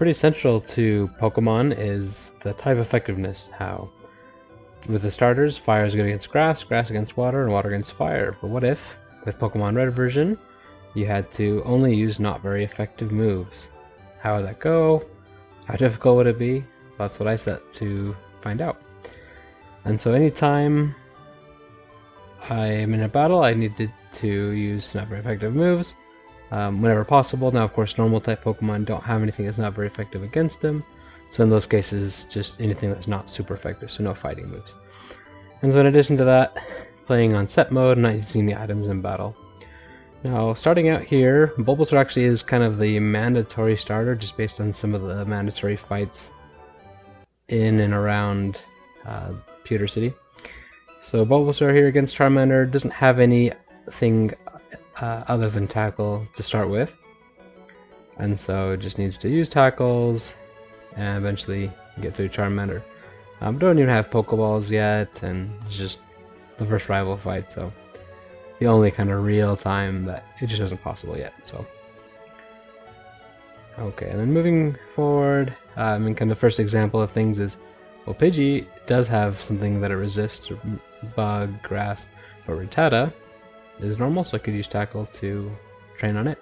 pretty central to Pokemon is the type effectiveness. How, with the starters, fire is good against grass, grass against water, and water against fire. But what if, with Pokemon Red version, you had to only use not very effective moves? How would that go? How difficult would it be? That's what I set to find out. And so anytime I am in a battle, I needed to use not very effective moves whenever possible. Now, of course, normal type Pokemon don't have anything that's not very effective against them. So in those cases, just anything that's not super effective, so no fighting moves. And so in addition to that, playing on set mode and not using the items in battle. Now, starting out here, Bulbasaur actually is kind of the mandatory starter, just based on some of the mandatory fights in and around Pewter City. So Bulbasaur here against Charmander doesn't have anything other than Tackle to start with. And so it just needs to use Tackles and eventually get through Charmander. Don't even have Pokeballs yet, and it's just the first rival fight, so the only kind of real time that it just isn't possible yet. So okay, and then moving forward, I mean, kind of the first example of things is, well, Pidgey does have something that it resists, Bug, Grass, but Rattata is normal, so I could use Tackle to train on it.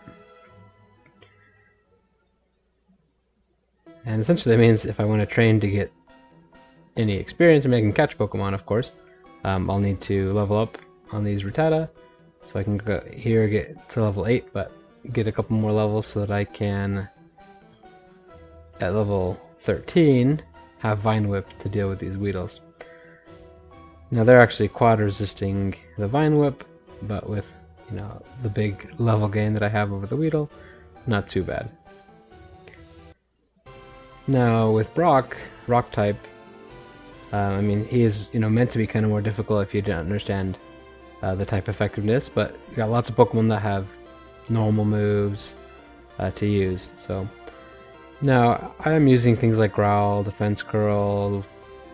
And essentially that means if I want to train to get any experience and I can catch Pokemon, of course, I'll need to level up on these Rattata. So I can go here, get to level 8, but get a couple more levels so that I can, at level 13, have Vine Whip to deal with these Weedles. Now they're actually quad resisting the Vine Whip, but with, you know, the big level gain that I have over the Weedle, not too bad. Now with Brock, Rock type, I mean, he is, you know, meant to be kind of more difficult if you didn't understand the type effectiveness, but you got lots of Pokemon that have normal moves to use. So now I am using things like Growl, Defense Curl,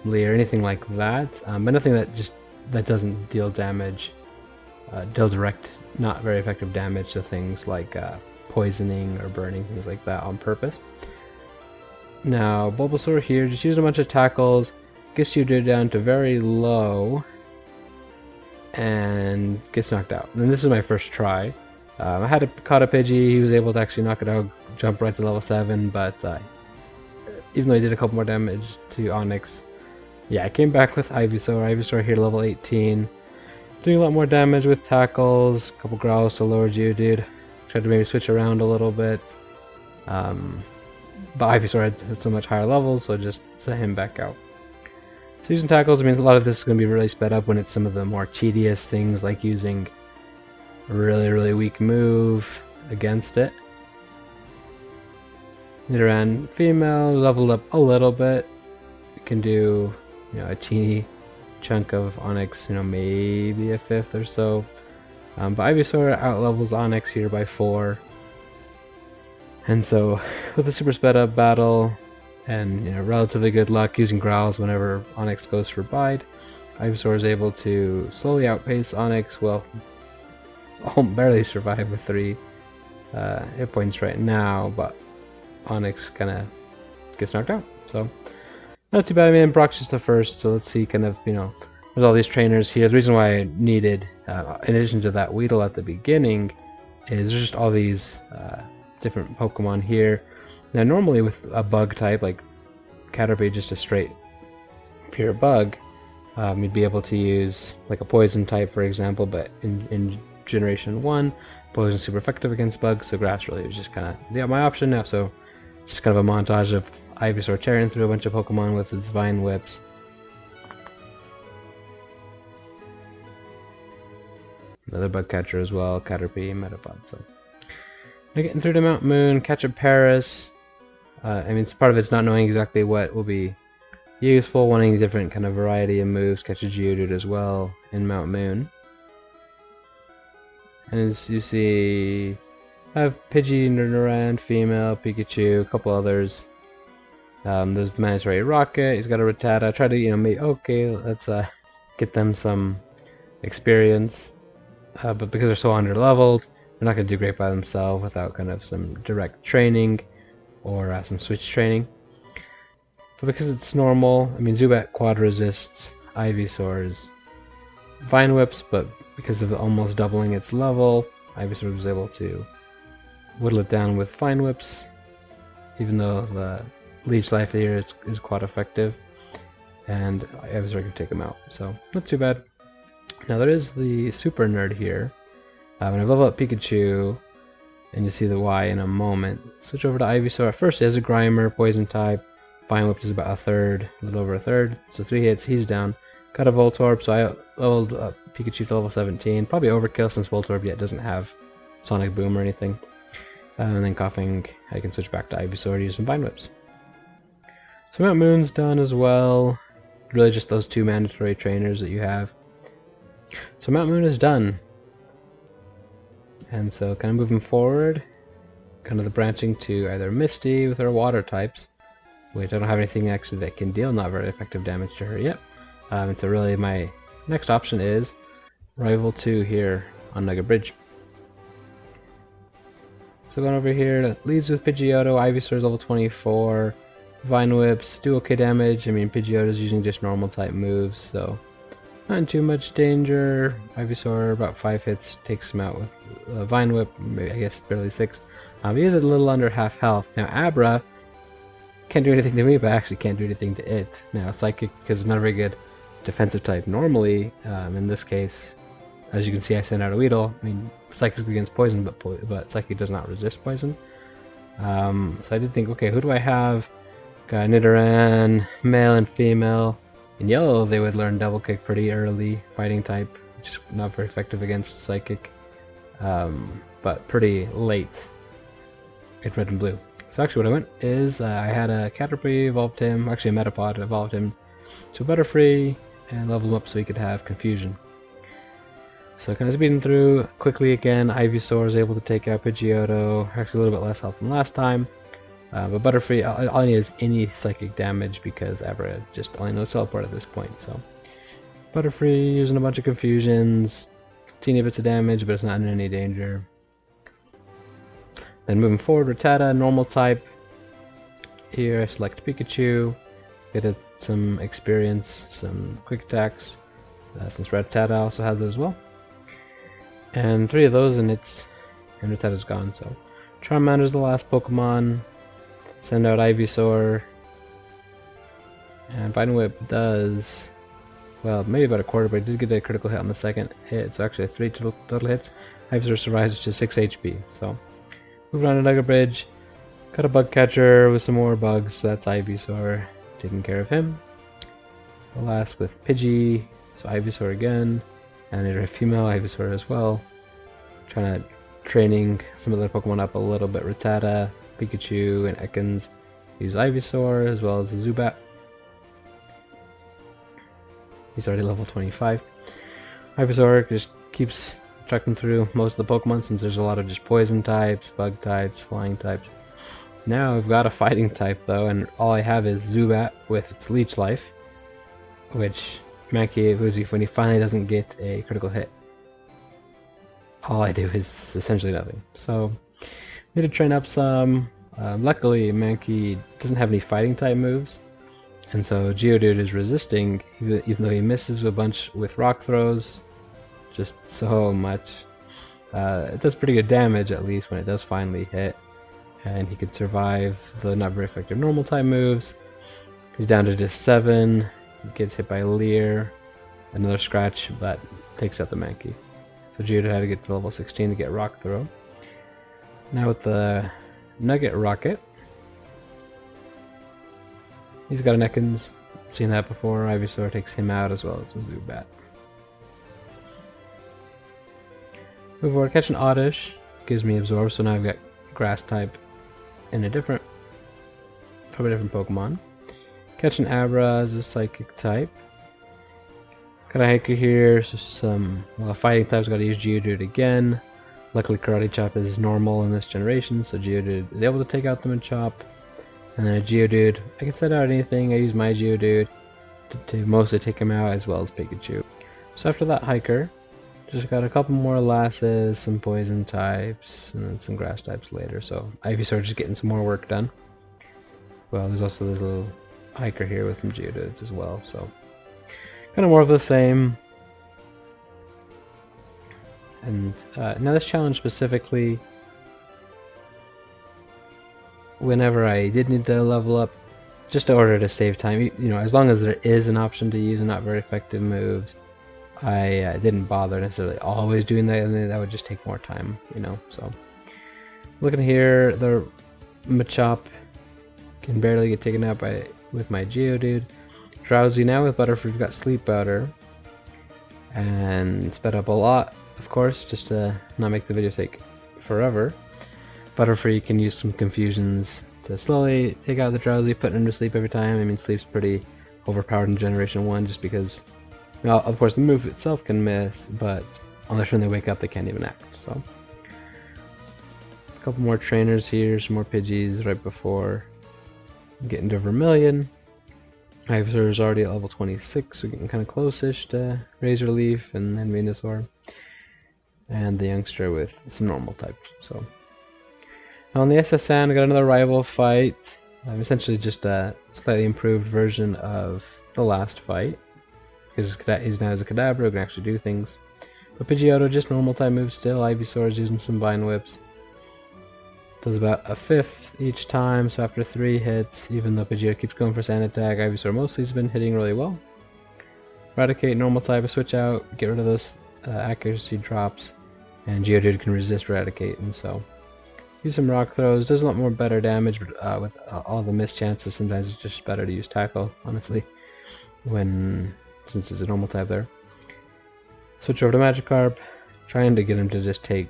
Leer, anything like that, but nothing that doesn't deal damage, deal direct, not very effective damage to things like poisoning or burning, things like that on purpose. Now Bulbasaur here, just using a bunch of tackles, gets you down to very low and gets knocked out. And this is my first try. I had caught a Pidgey, he was able to actually knock it out, jump right to level 7, but even though he did a couple more damage to Onix, yeah, I came back with Ivysaur. Ivysaur here level 18, doing a lot more damage with tackles, a couple growls to lower Geodude. Tried to maybe switch around a little bit, but Ivysaur had so much higher levels, so I just set him back out. So using tackles, I mean, a lot of this is going to be really sped up when it's some of the more tedious things, like using a really weak move against it. Nidoran female, leveled up a little bit. We can do, you know, a teeny chunk of Onix, you know, maybe a fifth or so. But Ivysaur outlevels Onix here by 4. And so with a super sped up battle and, you know, relatively good luck using growls whenever Onix goes for bite, Ivysaur is able to slowly outpace Onix. Well, barely survive with 3 hit points right now, but Onix kind of gets knocked out. So not too bad. I mean, Brock's just the first, so let's see kind of, you know, there's all these trainers here. The reason why I needed, in addition to that Weedle at the beginning, is there's just all these different Pokemon here. Now normally with a bug type like Caterpie, just a straight pure bug, you'd be able to use like a poison type, for example, but in Generation 1, poison is super effective against bugs, so grass really was just kind of my option now. So just kind of a montage of Ivysaur tearing through a bunch of Pokemon with its Vine Whips. Another bug catcher as well, Caterpie, Metapod. So now getting through to Mount Moon, catch a Paris. I mean, part of it's not knowing exactly what will be useful, wanting a different kind of variety of moves. Catch a Geodude as well in Mount Moon. And as you see, I have Pidgey, Nidoran, female, Pikachu, a couple others. There's the mandatory Rocket. He's got a Rattata. Try to, you know, okay, let's get them some experience. But because they're so under-leveled, they're not going to do great by themselves without kind of some direct training or some switch training. But because it's normal, I mean, Zubat quad resists Ivysaur's Vine Whips, but because of almost doubling its level, Ivysaur was able to whittle it down with Vine Whips, even though the Leech Life here is quite effective, and Ivysaur can take him out, so not too bad. Now there is the Super Nerd here. When I level up Pikachu, and you'll see the Y in a moment, switch over to Ivysaur. At first, he has a Grimer, Poison type. Vine Whip is about a third, a little over a third, so 3 hits, he's down. Got a Voltorb, so I leveled up Pikachu to level 17. Probably overkill since Voltorb yet doesn't have Sonic Boom or anything. And then Coughing, I can switch back to Ivysaur to use some Vine Whips. So Mount Moon's done as well. Really just those 2 mandatory trainers that you have. So Mount Moon is done. And so kind of moving forward, kind of the branching to either Misty with her water types, which I don't have anything actually that can deal not very effective damage to her yet. And so really my next option is Rival 2 here on Nugget Bridge. So going over here, leads with Pidgeotto, Ivysaur's level 24, Vine Whips, do okay damage. I mean, Pidgeotto's using just normal type moves, so not in too much danger. Ivysaur, about 5 hits, takes him out with Vine Whip, maybe, I guess barely 6. He is a little under half health. Now Abra can't do anything to me, but I actually can't do anything to it. Now Psychic is not a very good defensive type normally. In this case, as you can see, I sent out a Weedle. I mean, Psychic is against poison, but Psychic does not resist poison. So I did think, okay, who do I have? Got Nidoran, male and female. In yellow, they would learn Double Kick pretty early, fighting type, which is not very effective against Psychic, but pretty late in red and blue. So actually what I went is I had a Caterpie, evolved him, actually a Metapod, evolved him to a Butterfree, and leveled him up so he could have Confusion. So kind of speeding through quickly again. Ivysaur is able to take out Pidgeotto, actually a little bit less health than last time. But Butterfree, all I need is any psychic damage because Abra just only knows Teleport at this point. So Butterfree using a bunch of confusions, teeny bits of damage, but it's not in any danger. Then moving forward, Rattata, normal type. Here I select Pikachu, get some experience, some quick attacks, since Rattata also has it as well. And 3 of those and Rattata's gone, so Charmander's the last Pokemon. Send out Ivysaur. And Vine Whip does, well, maybe about a quarter, but I did get a critical hit on the second hit, so actually 3 total hits. Ivysaur survives to 6 HP, so move around to Nugget Bridge. Got a bug catcher with some more bugs, so that's Ivysaur taking care of him. The last with Pidgey, so Ivysaur again, and there's a female Ivysaur as well. Trying to training some of the Pokemon up a little bit. Rattata, Pikachu, and Ekans use Ivysaur as well as a Zubat. He's already level 25. Ivysaur just keeps tracking through most of the Pokemon since there's a lot of just poison types, bug types, flying types. Now I've got a fighting type though, and all I have is Zubat with its Leech Life, which Mankey, when he finally doesn't get a critical hit, all I do is essentially nothing. So need to train up some. Luckily Mankey doesn't have any fighting type moves, and so Geodude is resisting, even though he misses a bunch with rock throws, just so much. It does pretty good damage at least when it does finally hit, and he can survive the not very effective normal type moves. He's down to just 7. He gets hit by Leer, another scratch, but takes out the Mankey. So Geodude had to get to level 16 to get Rock Throw. Now with the Nugget Rocket, he's got an Ekans, seen that before. Ivysaur takes him out as well as a Zubat. Move forward, catch an Oddish, gives me Absorb, so now I've got Grass type in a different, from a different Pokemon. Catch an Abra as a Psychic type. Got a Hiker here, so some fighting types, gotta use Geodude again. Luckily Karate Chop is normal in this generation, so Geodude is able to take out the Machop. And then a Geodude, I can set out anything, I use my Geodude to mostly take him out as well as Pikachu. So after that Hiker, just got a couple more Lasses, some poison types, and then some grass types later, so Ivysaur just getting some more work done. well, there's also this little hiker here with some Geodudes as well, so kind of more of the same. And now this challenge specifically, whenever I did need to level up, just in order to save time, you know, as long as there is an option to use not very effective moves, I didn't bother necessarily always doing that, and then that would just take more time, you know. So looking here, the Machop can barely get taken out with my Geodude. Drowsy now with Butterfree, we've got Sleep Powder, and sped up a lot, of course, just to not make the video take forever. Butterfree can use some confusions to slowly take out the Drowsy, put him to sleep every time. I mean, Sleep's pretty overpowered in Generation 1 just because, well, of course the move itself can miss, but on the turn they wake up they can't even act, so. A couple more trainers here, some more Pidgeys right before getting to Vermilion. Ivysaur is already at level 26, so getting kind of close-ish to Razor Leaf and then Venusaur. And the youngster with some normal types, so. On the SSN, I got another rival fight. Essentially just a slightly improved version of the last fight. Because he's now as a Kadabra, can actually do things. But Pidgeotto, just normal type moves still. Ivysaur is using some Vine Whips. Does about a fifth each time, so after 3 hits, even though Pidgeotto keeps going for Sand Attack, Ivysaur mostly has been hitting really well. Eradicate, normal type, switch out, get rid of those accuracy drops, and Geodude can resist Eradicate, and so. Use some Rock Throws, does a lot more better damage, but with all the missed chances, sometimes it's just better to use Tackle, honestly, since it's a normal type there. Switch over to Magikarp, trying to get him to just take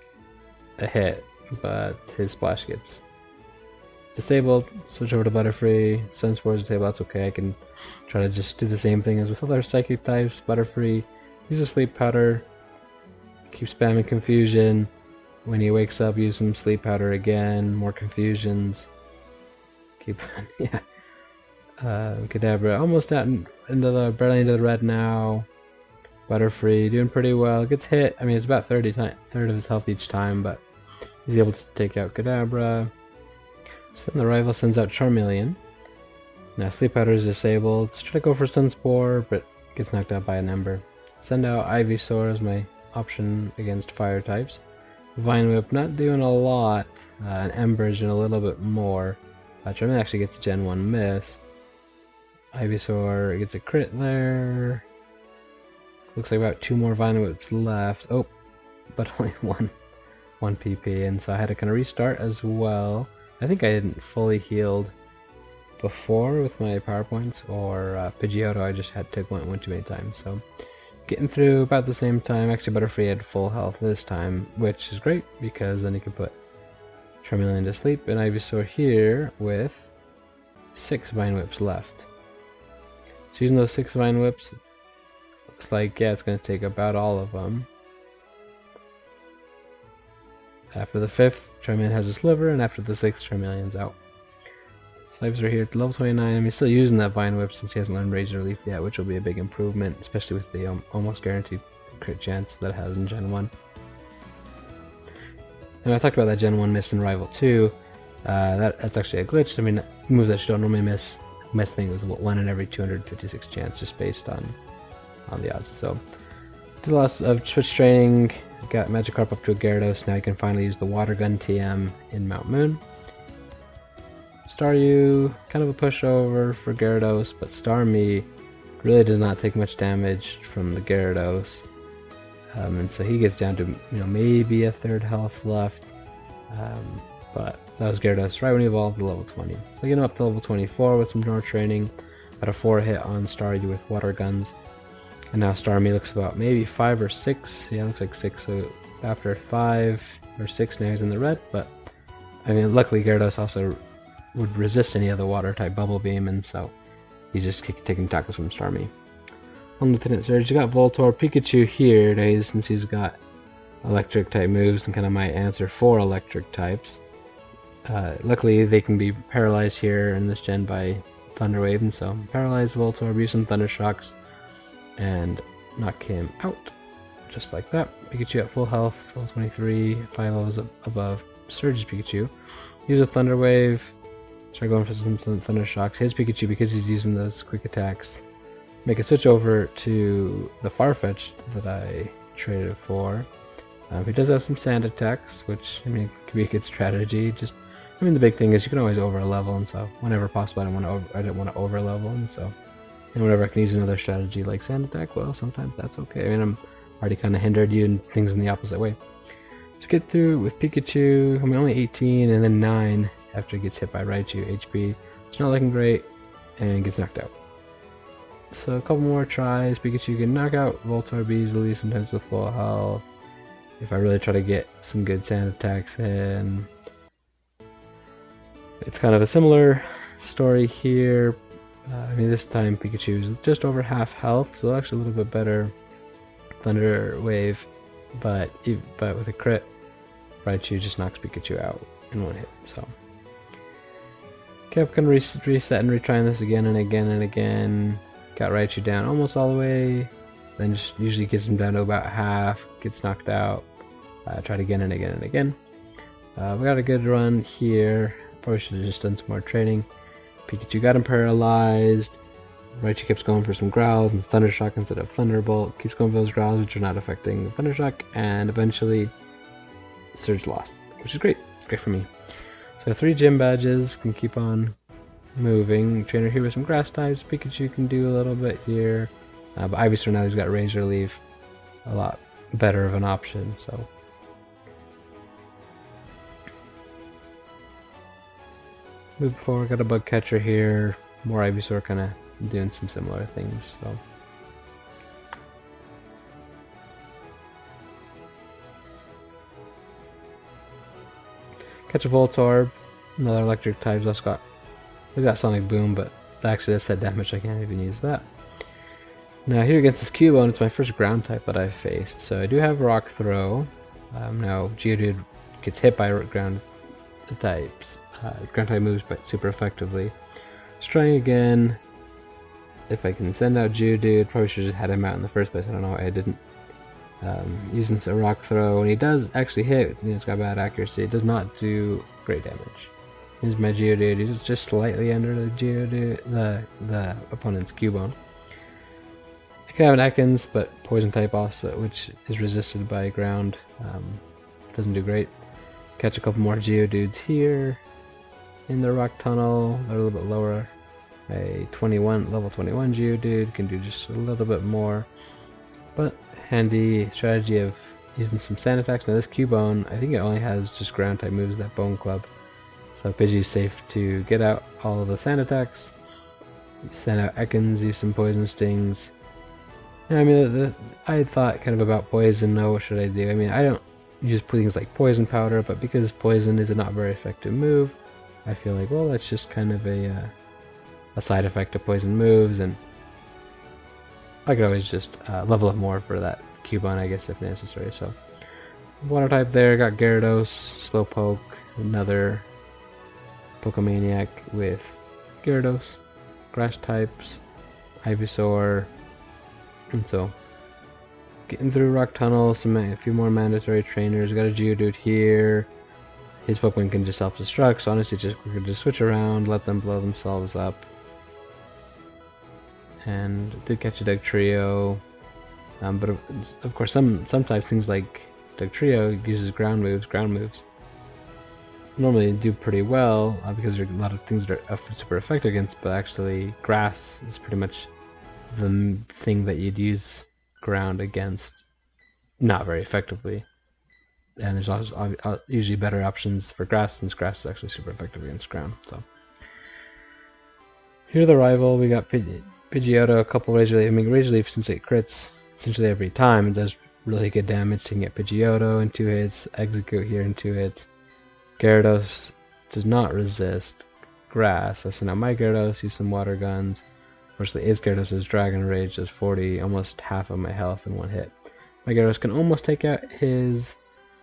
a hit, but his splash gets disabled. Switch over to Butterfree, Sun Spore is disabled, that's okay, I can try to just do the same thing as with other Psychic types. Butterfree, use a Sleep Powder, keep spamming Confusion. When he wakes up, use some Sleep Powder again, more Confusions. Keep, yeah. Kadabra almost out barely into the red now. Butterfree doing pretty well. Gets hit. I mean, it's about third of his health each time, but he's able to take out Kadabra. So then the rival sends out Charmeleon. Now Sleep Powder is disabled. Try to go for Stun Spore, but gets knocked out by an Ember. Send out Ivysaur as my option against fire types. Vine Whip not doing a lot, and Ember is doing a little bit more. Charmeleon actually gets a Gen 1 miss. Ivysaur gets a crit there. Looks like about 2 more Vine Whips left. Oh, but only one PP, and so I had to kind of restart as well. I think I didn't fully healed before with my PowerPoints, or Pidgeotto I just had to take one too many times, so. Getting through about the same time. Actually, Butterfree had full health this time, which is great because then you can put Charmeleon to sleep. And Ivysaur here with 6 Vine Whips left. So using those 6 Vine Whips, looks like, yeah, it's going to take about all of them. After the 5th, Charmeleon has a Sliver, and after the 6th, Charmeleon's out. So Ivysaur here at level 29. I mean, he's still using that Vine Whip since he hasn't learned Razor Leaf yet, which will be a big improvement, especially with the almost guaranteed crit chance that it has in Gen 1. And I talked about that Gen 1 miss in Rival 2. That's actually a glitch. I mean, moves that you don't normally miss. I think it was 1 in every 256 chance, just based on the odds. So, did a lot of switch training. Got Magikarp up to a Gyarados. Now you can finally use the Water Gun TM in Mount Moon. Staryu, kind of a pushover for Gyarados, but Starmie really does not take much damage from the Gyarados, and so he gets down to maybe a 1/3 health left, but that was Gyarados right when he evolved to level 20. So I get him up to level 24 with some more training. Got a 4 hit on Staryu with Water Guns, and now Starmie looks about maybe 5 or 6. Yeah, looks like 6. So after 5 or 6, now he's in the red. But I mean, luckily Gyarados also would resist any other water type Bubble Beam, and so he's just taking tackles from Starmie. On Lieutenant Surge, you got Voltorb, Pikachu here today, since he's got electric type moves and kind of my answer for electric types. Luckily they can be paralyzed here in this gen by Thunder Wave, and so paralyze Voltorb, use some Thunder Shocks, and knock him out. Just like that. Pikachu at full health, level 23, 5 levels above Surge's Pikachu. Use a Thunder Wave, Start going for some Thunder Shocks. His Pikachu, because he's using those quick attacks, make a switch over to the Farfetch'd that I traded for. He does have some sand attacks, which, I mean, could be a good strategy. Just, I mean, the big thing is you can always over level, and so whenever possible, I didn't want to over level, and so, and whenever I can use another strategy like sand attack, well, sometimes that's okay. I mean, I'm already kind of hindered you in things in the opposite way. To get through with Pikachu, I mean, only 18 and then 9 after he gets hit by Raichu. HP, it's not looking great, and gets knocked out. So a couple more tries, Pikachu can knock out Voltorb easily, sometimes with full health. If I really try to get some good sand attacks in. It's kind of a similar story here. I mean, this time Pikachu is just over half health, so actually a little bit better Thunder Wave, but with a crit, Raichu just knocks Pikachu out in one hit. So kept kind of reset and retrying this again and again and again. Got Raichu down almost all the way, then just usually gets him down to about half, gets knocked out. Tried again and again and again. We got a good run here. Probably should have just done some more training. Pikachu got him paralyzed. Raichu keeps going for some growls and Thunder Shock instead of Thunderbolt. Keeps going for those growls, which are not affecting the Thunder Shock, and eventually Surge lost, which is great. Great for me. So 3 gym badges, can keep on moving. Trainer here with some grass types. Pikachu can do a little bit here. But Ivysaur now he's got Razor Leaf. A lot better of an option, so. Moving forward, got a Bug Catcher here. More Ivysaur kind of doing some similar things, so. Catch a Voltorb, another electric type. We got Sonic Boom, but that actually does set damage, I can't even use that. Now here against this Cubone, it's my first ground type that I've faced, so I do have Rock Throw. Now Geodude gets hit by ground types. Ground type moves but super effectively. Just trying again. If I can send out Geodude, probably should have just had him out in the first place. I don't know why I didn't. Using a Rock Throw, and he does actually hit. It's got bad accuracy. It does not do great damage. Here's my Geodude. He's just slightly under the Geodude, the opponent's Cubone. I can have an Ekans, but Poison type also, which is resisted by ground. Doesn't do great. Catch a couple more Geodudes here in the rock tunnel. They're a little bit lower. A level 21 Geodude can do just a little bit more, but handy strategy of using some sand attacks. Now this Cubone, I think it only has just ground type moves, that Bone Club, so Pidgey's safe to get out all of the sand attacks. Send out Ekans, use some Poison Stings. Yeah, I mean, I had thought kind of about poison. Now what should I do? I mean, I don't use things like Poison Powder, but because poison is a not very effective move, I feel like, well, that's just kind of a side effect of poison moves, and I could always just level up more for that Cubone, I guess, if necessary. So water type there, got Gyarados, Slowpoke, another Pokemaniac with Gyarados, grass types, Ivysaur, and so getting through Rock Tunnel, a few more mandatory trainers. Got a Geodude here. His Pokemon can just self-destruct, so honestly we could just switch around, let them blow themselves up. And did catch a Dugtrio, but of course sometimes things like Dugtrio uses ground moves normally do pretty well, because there are a lot of things that are super effective against, but actually grass is pretty much the thing that you'd use ground against not very effectively. And there's also usually better options for grass, since grass is actually super effective against ground. So here's the rival. We got Pidgeotto, a couple Razor Leaf. I mean, Razor Leaf, since it crits essentially every time, it does really good damage. You can get Pidgeotto in 2 hits, Execute here in 2 hits. Gyarados does not resist grass. I send out my Gyarados, use some water guns. Unfortunately, his Gyarados' Dragon Rage does 40, almost half of my health in 1 hit. My Gyarados can almost take out his,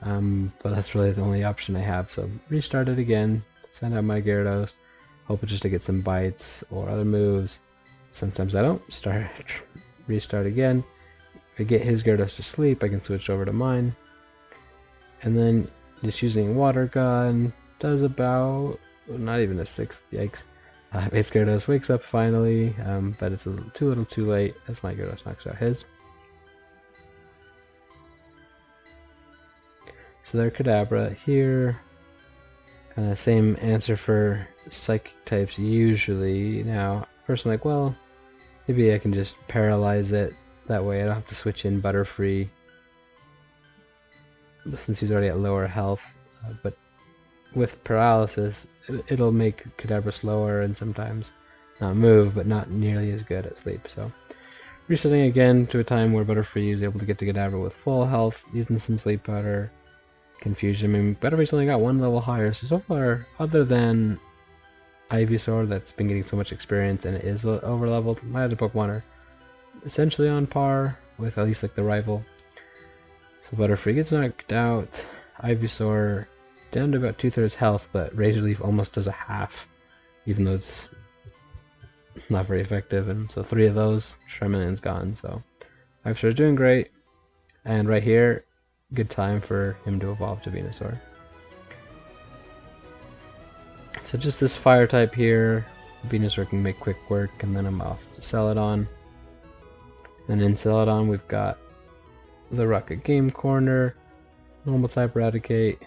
but that's really the only option I have. So restart it again, send out my Gyarados, hope just to get some bites or other moves. Sometimes I don't. Restart again. If I get his Gyarados to sleep, I can switch over to mine. And then just using Water Gun does about not even a 6th, yikes. 8th Gyarados wakes up finally, but it's too little too late as my Gyarados knocks out his. So their Kadabra here. Kind of same answer for psychic types usually. Now, first I'm like, well, maybe I can just paralyze it. That way I don't have to switch in Butterfree since he's already at lower health. But with paralysis, it'll make Kadabra slower and sometimes not move, but not nearly as good at sleep. So resetting again to a time where Butterfree is able to get to Kadabra with full health, using some sleep powder. Confusion. I mean, Butterfree's only got one level higher, so far, other than Ivysaur that's been getting so much experience and it is over leveled, my other Pokemon are essentially on par with at least like the rival. So Butterfree gets knocked out, Ivysaur down to about 2/3 health, but Razor Leaf almost does a half, even though it's not very effective, and so 3 of those, Charmeleon's gone, so Ivysaur's doing great, and right here, good time for him to evolve to Venusaur. So just this fire type here, Venusaur can make quick work, and then I'm off to Celadon. And in Celadon we've got the Rocket Game Corner, normal type Eradicate,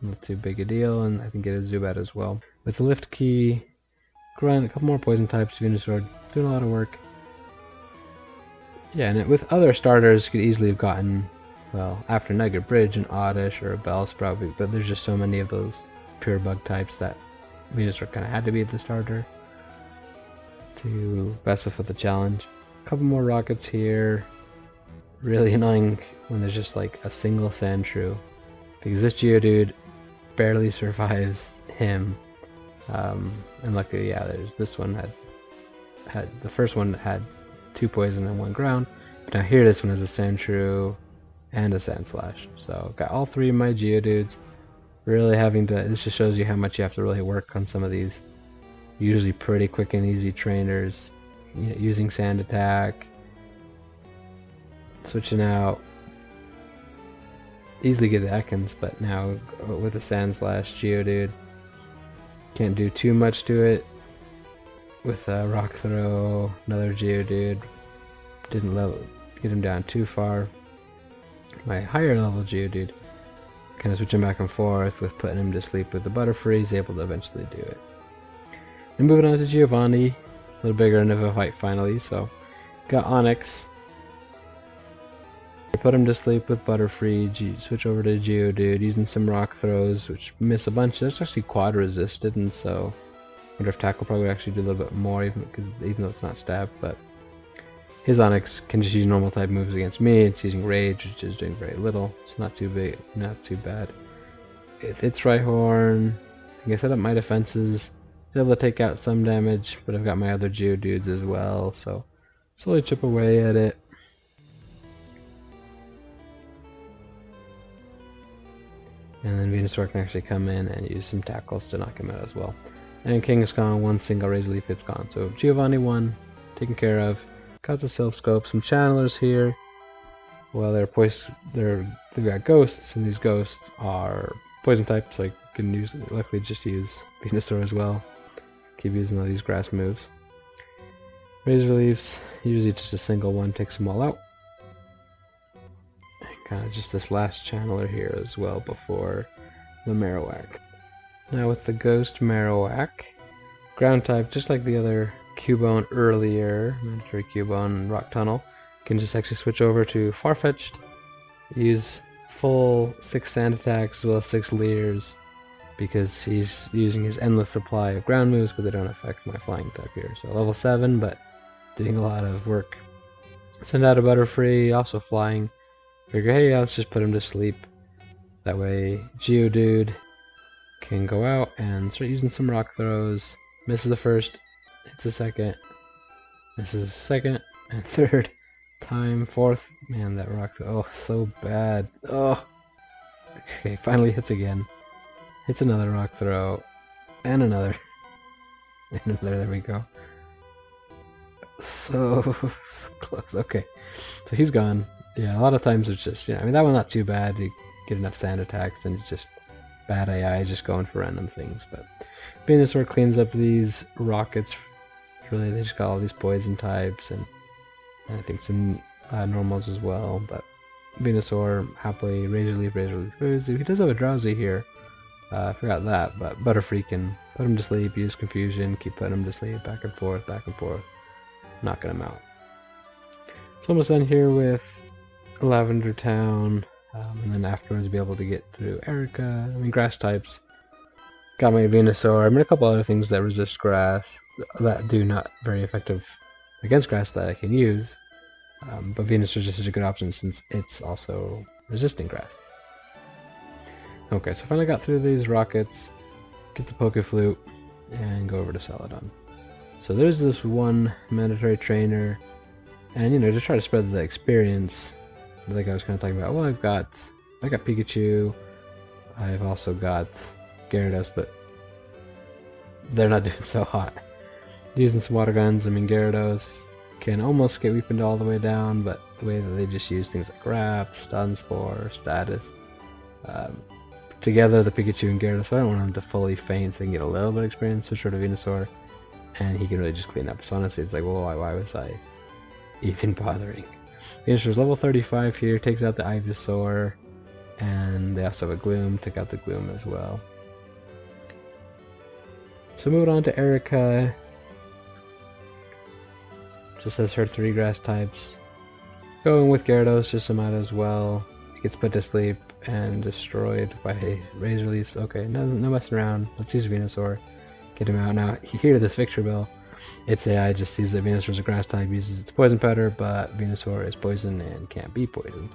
not too big a deal, and I think it is Zubat as well. With the Lift Key, Grunt, a couple more poison types, Venusaur doing a lot of work. Yeah, and with other starters, you could easily have gotten, well, after Nugget Bridge, an Oddish or a Bellsprout, but there's just so many of those pure bug types that Venusaur kind of had to be the starter to best fit the challenge. A couple more Rockets here. Really annoying when there's just like a single Sandshrew, because this Geodude barely survives him. And luckily, yeah, there's this one had the first one had 2 poison and 1 ground, but now here this one has a Sandshrew and a Sandslash. So got all 3 of my Geodudes. Really having to, this just shows you how much you have to really work on some of these usually pretty quick and easy trainers. You know, using Sand Attack, switching out, easily get the Ekans, but now with a Sandslash Geodude, can't do too much to it. With a Rock Throw, another Geodude, didn't get him down too far. My higher level Geodude, kind of switching back and forth with putting him to sleep with the Butterfree, he's able to eventually do it. And moving on to Giovanni, a little bigger of a fight finally, so got Onix. Put him to sleep with Butterfree, switch over to Geodude, using some Rock Throws, which miss a bunch. That's actually quad resisted, and so I wonder if Tackle probably actually do a little bit more, even though it's not stab, but his Onix can just use normal type moves against me. It's using Rage, which is doing very little. It's not too big, not too bad. It's Rhyhorn. I think I set up my defenses. Able to take out some damage, but I've got my other Geodudes as well, so slowly chip away at it. And then Venusaur can actually come in and use some tackles to knock him out as well. And King is gone, 1 single Razor Leaf hits gone. So Giovanni 1, taken care of. Got the Self Scope, some channelers here. Well, they've got ghosts, and these ghosts are poison type, so I can likely just use Venusaur as well. Keep using all these grass moves. Razor Leaves, usually just a single one takes them all out. Kind of just this last channeler here as well before the Marowak. Now with the Ghost Marowak, ground type, just like the other Cubone earlier, Mandatory Cubone and Rock Tunnel, can just actually switch over to Farfetch'd, use full 6 Sand Attacks as well as 6 Leers, because he's using his endless supply of ground moves, but they don't affect my flying type here. So level 7, but doing a lot of work. Send out a Butterfree, also flying. Figure, hey, yeah, let's just put him to sleep. That way Geodude can go out and start using some Rock Throws. Misses the first, hits the second, misses the second, and third time, fourth. Man, that Rock Throw, oh, so bad. Oh, okay, finally hits again. Hits another Rock Throw, and another, and another, there we go. So close, okay. So he's gone. Yeah, a lot of times it's just, I mean, that one's not too bad. You get enough Sand Attacks and you just bad AI is just going for random things. But Venusaur cleans up these rockets. Really, they just got all these poison types and I think some normals as well. But Venusaur happily Razor Leaf. He does have a Drowsy here. I forgot that, but Butterfree can put him to sleep, use Confusion, keep putting him to sleep, back and forth, knocking him out. So almost done here with Lavender Town, and then afterwards be able to get through Erica. I mean, grass types. Got my Venusaur. I mean, a couple other things that resist grass that do not very effective against grass that I can use. But Venusaur is just such a good option since it's also resisting grass. Okay, so finally got through these rockets, get the Pokeflute, and go over to Celadon. So there's this one mandatory trainer, and you know, to try to spread the experience, like I was kind of talking about. Well, I got Pikachu, I've also got Gyarados, but they're not doing so hot. Using some water guns, I mean Gyarados can almost get weakened all the way down, but the way that they just use things like Wrap, Stun Spore, Status. Together, the Pikachu and Gyarados, so I don't want him to fully faint so they can get a little bit of experience, switch over to Venusaur, and he can really just clean up. So honestly, it's like, well, why was I even bothering? Venusaur's level 35 here, takes out the Ivysaur, and they also have a Gloom, took out the Gloom as well. So moving on to Erica, just has her 3 grass types. Going with Gyarados, just some out as well. He gets put to sleep and destroyed by Razor Leafs. Okay, no messing around. Let's use Venusaur. Get him out. Now, here this Victory Bell, its AI just sees that Venusaur is a grass type, uses its poison powder, but Venusaur is poison and can't be poisoned.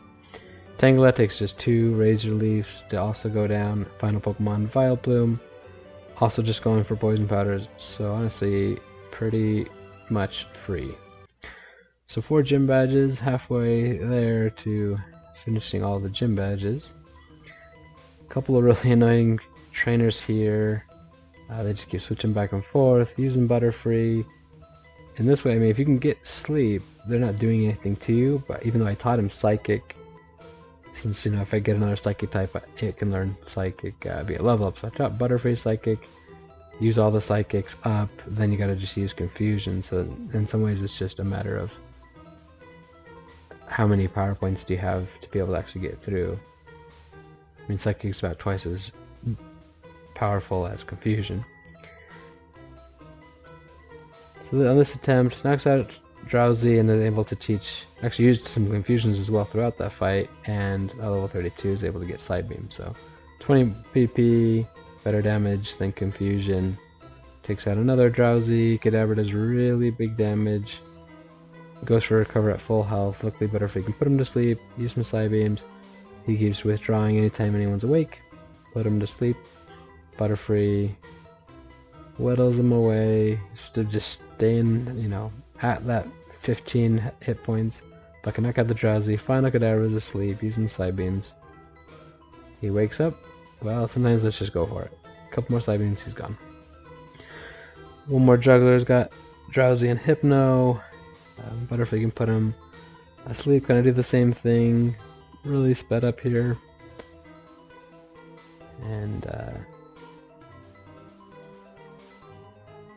Tangela takes just 2 Razor Leafs to also go down. Final Pokemon, Vileplume, also just going for poison powders, so honestly, pretty much free. So 4 gym badges, halfway there to finishing all the gym badges. A couple of really annoying trainers here. They just keep switching back and forth, using Butterfree. In this way, I mean, if you can get sleep, they're not doing anything to you, but even though I taught him Psychic, since, you know, if I get another Psychic type, it can learn Psychic via level up. So I taught Butterfree Psychic, use all the Psychics up, then you gotta just use Confusion. So in some ways, it's just a matter of how many power points do you have to be able to actually get through. I mean, Psychic's about twice as powerful as Confusion. So on this attempt, knocks out Drowsy and is able to teach, actually used some Confusions as well throughout that fight, and at level 32 is able to get Side Beam. So 20 PP, better damage than Confusion. Takes out another Drowsy. Kadabra does really big damage. Goes for recover at full health. Luckily, Butterfree can put him to sleep, use some Side Beams. He keeps withdrawing anytime anyone's awake. Put him to sleep. Butterfree whittles him away. Just staying, you know, at that 15 hit points. But can knock out the Drowsy. Final Kadabra is asleep, using Side Beams. He wakes up. Well, sometimes let's just go for it. A couple more Side Beams, he's gone. One more Juggler's got Drowsy and Hypno. Butterfree can put him asleep, kind of do the same thing. Really sped up here. And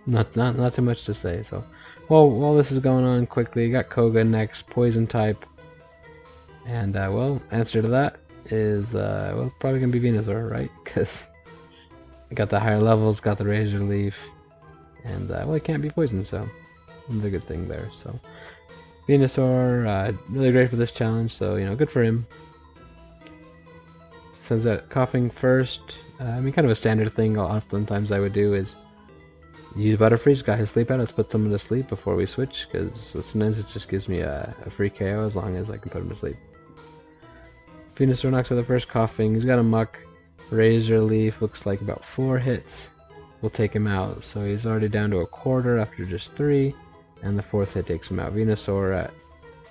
not too much to say. So while this is going on quickly, got Koga next, poison type. And well, answer to that is well, probably gonna be Venusaur, right? Because I got the higher levels, got the Razor Leaf, and well, it can't be poisoned, so another good thing there. So Venusaur, really great for this challenge, so you know, good for him. Sends out Coughing first. I mean, kind of a standard thing. Oftentimes I would do is use Butterfree's, got his sleep out. Let's put someone to sleep before we switch, because sometimes it just gives me a free KO as long as I can put him to sleep. Venusaur knocks out the first Coughing. He's got a Muck. Razor Leaf looks like about 4 hits will take him out. So he's already down to a quarter after just 3. And the 4th hit takes him out. Venusaur at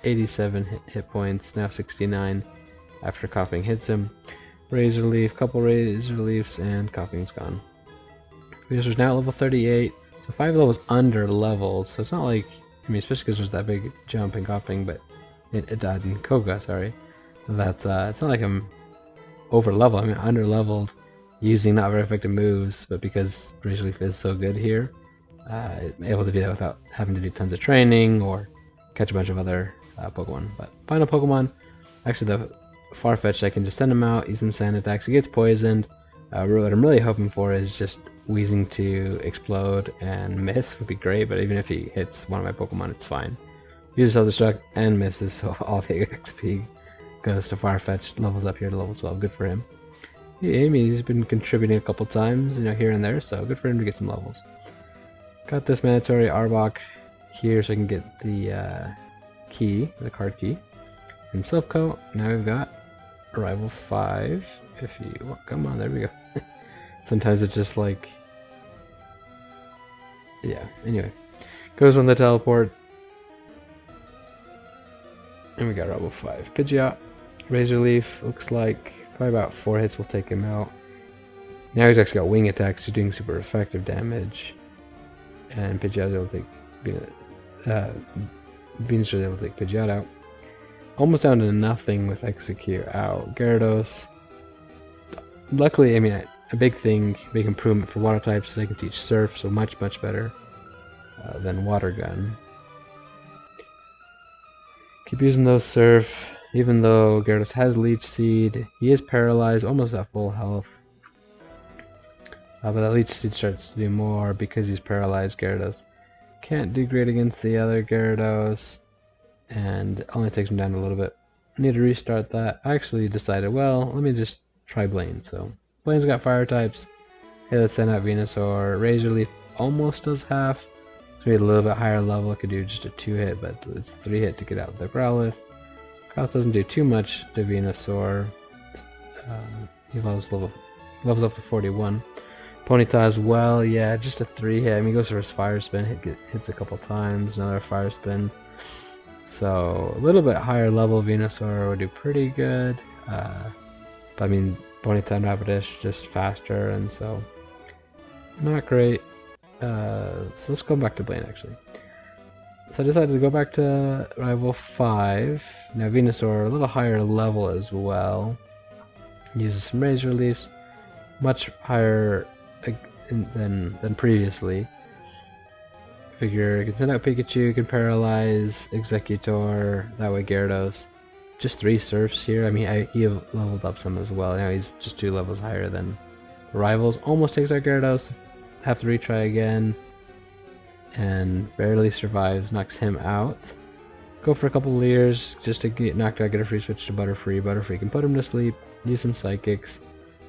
87 hit points, now 69 after Coughing hits him. Razor Leaf, couple Razor Leafs, and Coughing's gone. Venusaur's now at level 38, so 5 levels under leveled, so it's not like, I mean, especially because there's that big jump in Coughing, but it died in Koga, sorry. That's, it's not like I'm over leveled, I mean, under leveled. using not very effective moves, but because Razor Leaf is so good here, able to do that without having to do tons of training or catch a bunch of other Pokemon. But final Pokemon, actually the Farfetch'd, I can just send him out, he's in sand attacks, he gets poisoned. What I'm really hoping for is just Wheezing to explode and miss would be great, but even if he hits one of my Pokemon, it's fine. Uses Self-Destruct and misses, so all the XP goes to Farfetch'd, levels up here to level 12, good for him. He's been contributing a couple times, here and there, so good for him to get some levels. Got this mandatory Arbok here so I can get the key, the card key. And Silph now we've got Arrival 5. If you, well, come on, there we go. Sometimes it's just like, yeah, anyway. Goes on the teleport. And we got Arrival 5. Pidgeot, Razor Leaf, looks like probably about 4 hits will take him out. Now he's actually got wing attacks, he's doing super effective damage. And Pidgeot is able to take Venus is able to take Pidgeot out. Almost down to nothing with Execute out. Gyarados. Luckily, a big improvement for water types is I can teach Surf, so much better than Water Gun. Keep using those Surf, even though Gyarados has Leech Seed. He is paralyzed, almost at full health. But that Leech Seed starts to do more because he's paralyzed. Gyarados can't do great against the other Gyarados, and only takes him down a little bit. Need to restart that. I actually decided, well, let me just try Blaine. So Blaine's got fire types. Hey, let's send out Venusaur. Razor Leaf almost does half. So we had a little bit higher level. I could do just a 2-hit, but it's 3-hit to get out the Growlithe. Growlithe doesn't do too much to Venusaur. He levels up to 41. Ponyta as well, yeah, just a 3-hit. He goes for his Fire Spin, hits a couple times, another Fire Spin. So a little bit higher level Venusaur would do pretty good. But Ponyta and Rapidash just faster, and so not great. So let's go back to Blaine actually. So I decided to go back to Rival 5. Now Venusaur a little higher level as well. Uses some Razor Leafs, much higher than previously. Figure you can send out Pikachu, you can paralyze Executor, that way Gyarados. Just 3 Surfs here. He leveled up some as well. Now he's just 2 levels higher than the rivals. Almost takes out Gyarados. Have to retry again. And barely survives. Knocks him out. Go for a couple Leers just to get knocked out. Get a free switch to Butterfree. Butterfree can put him to sleep. Use some Psychics.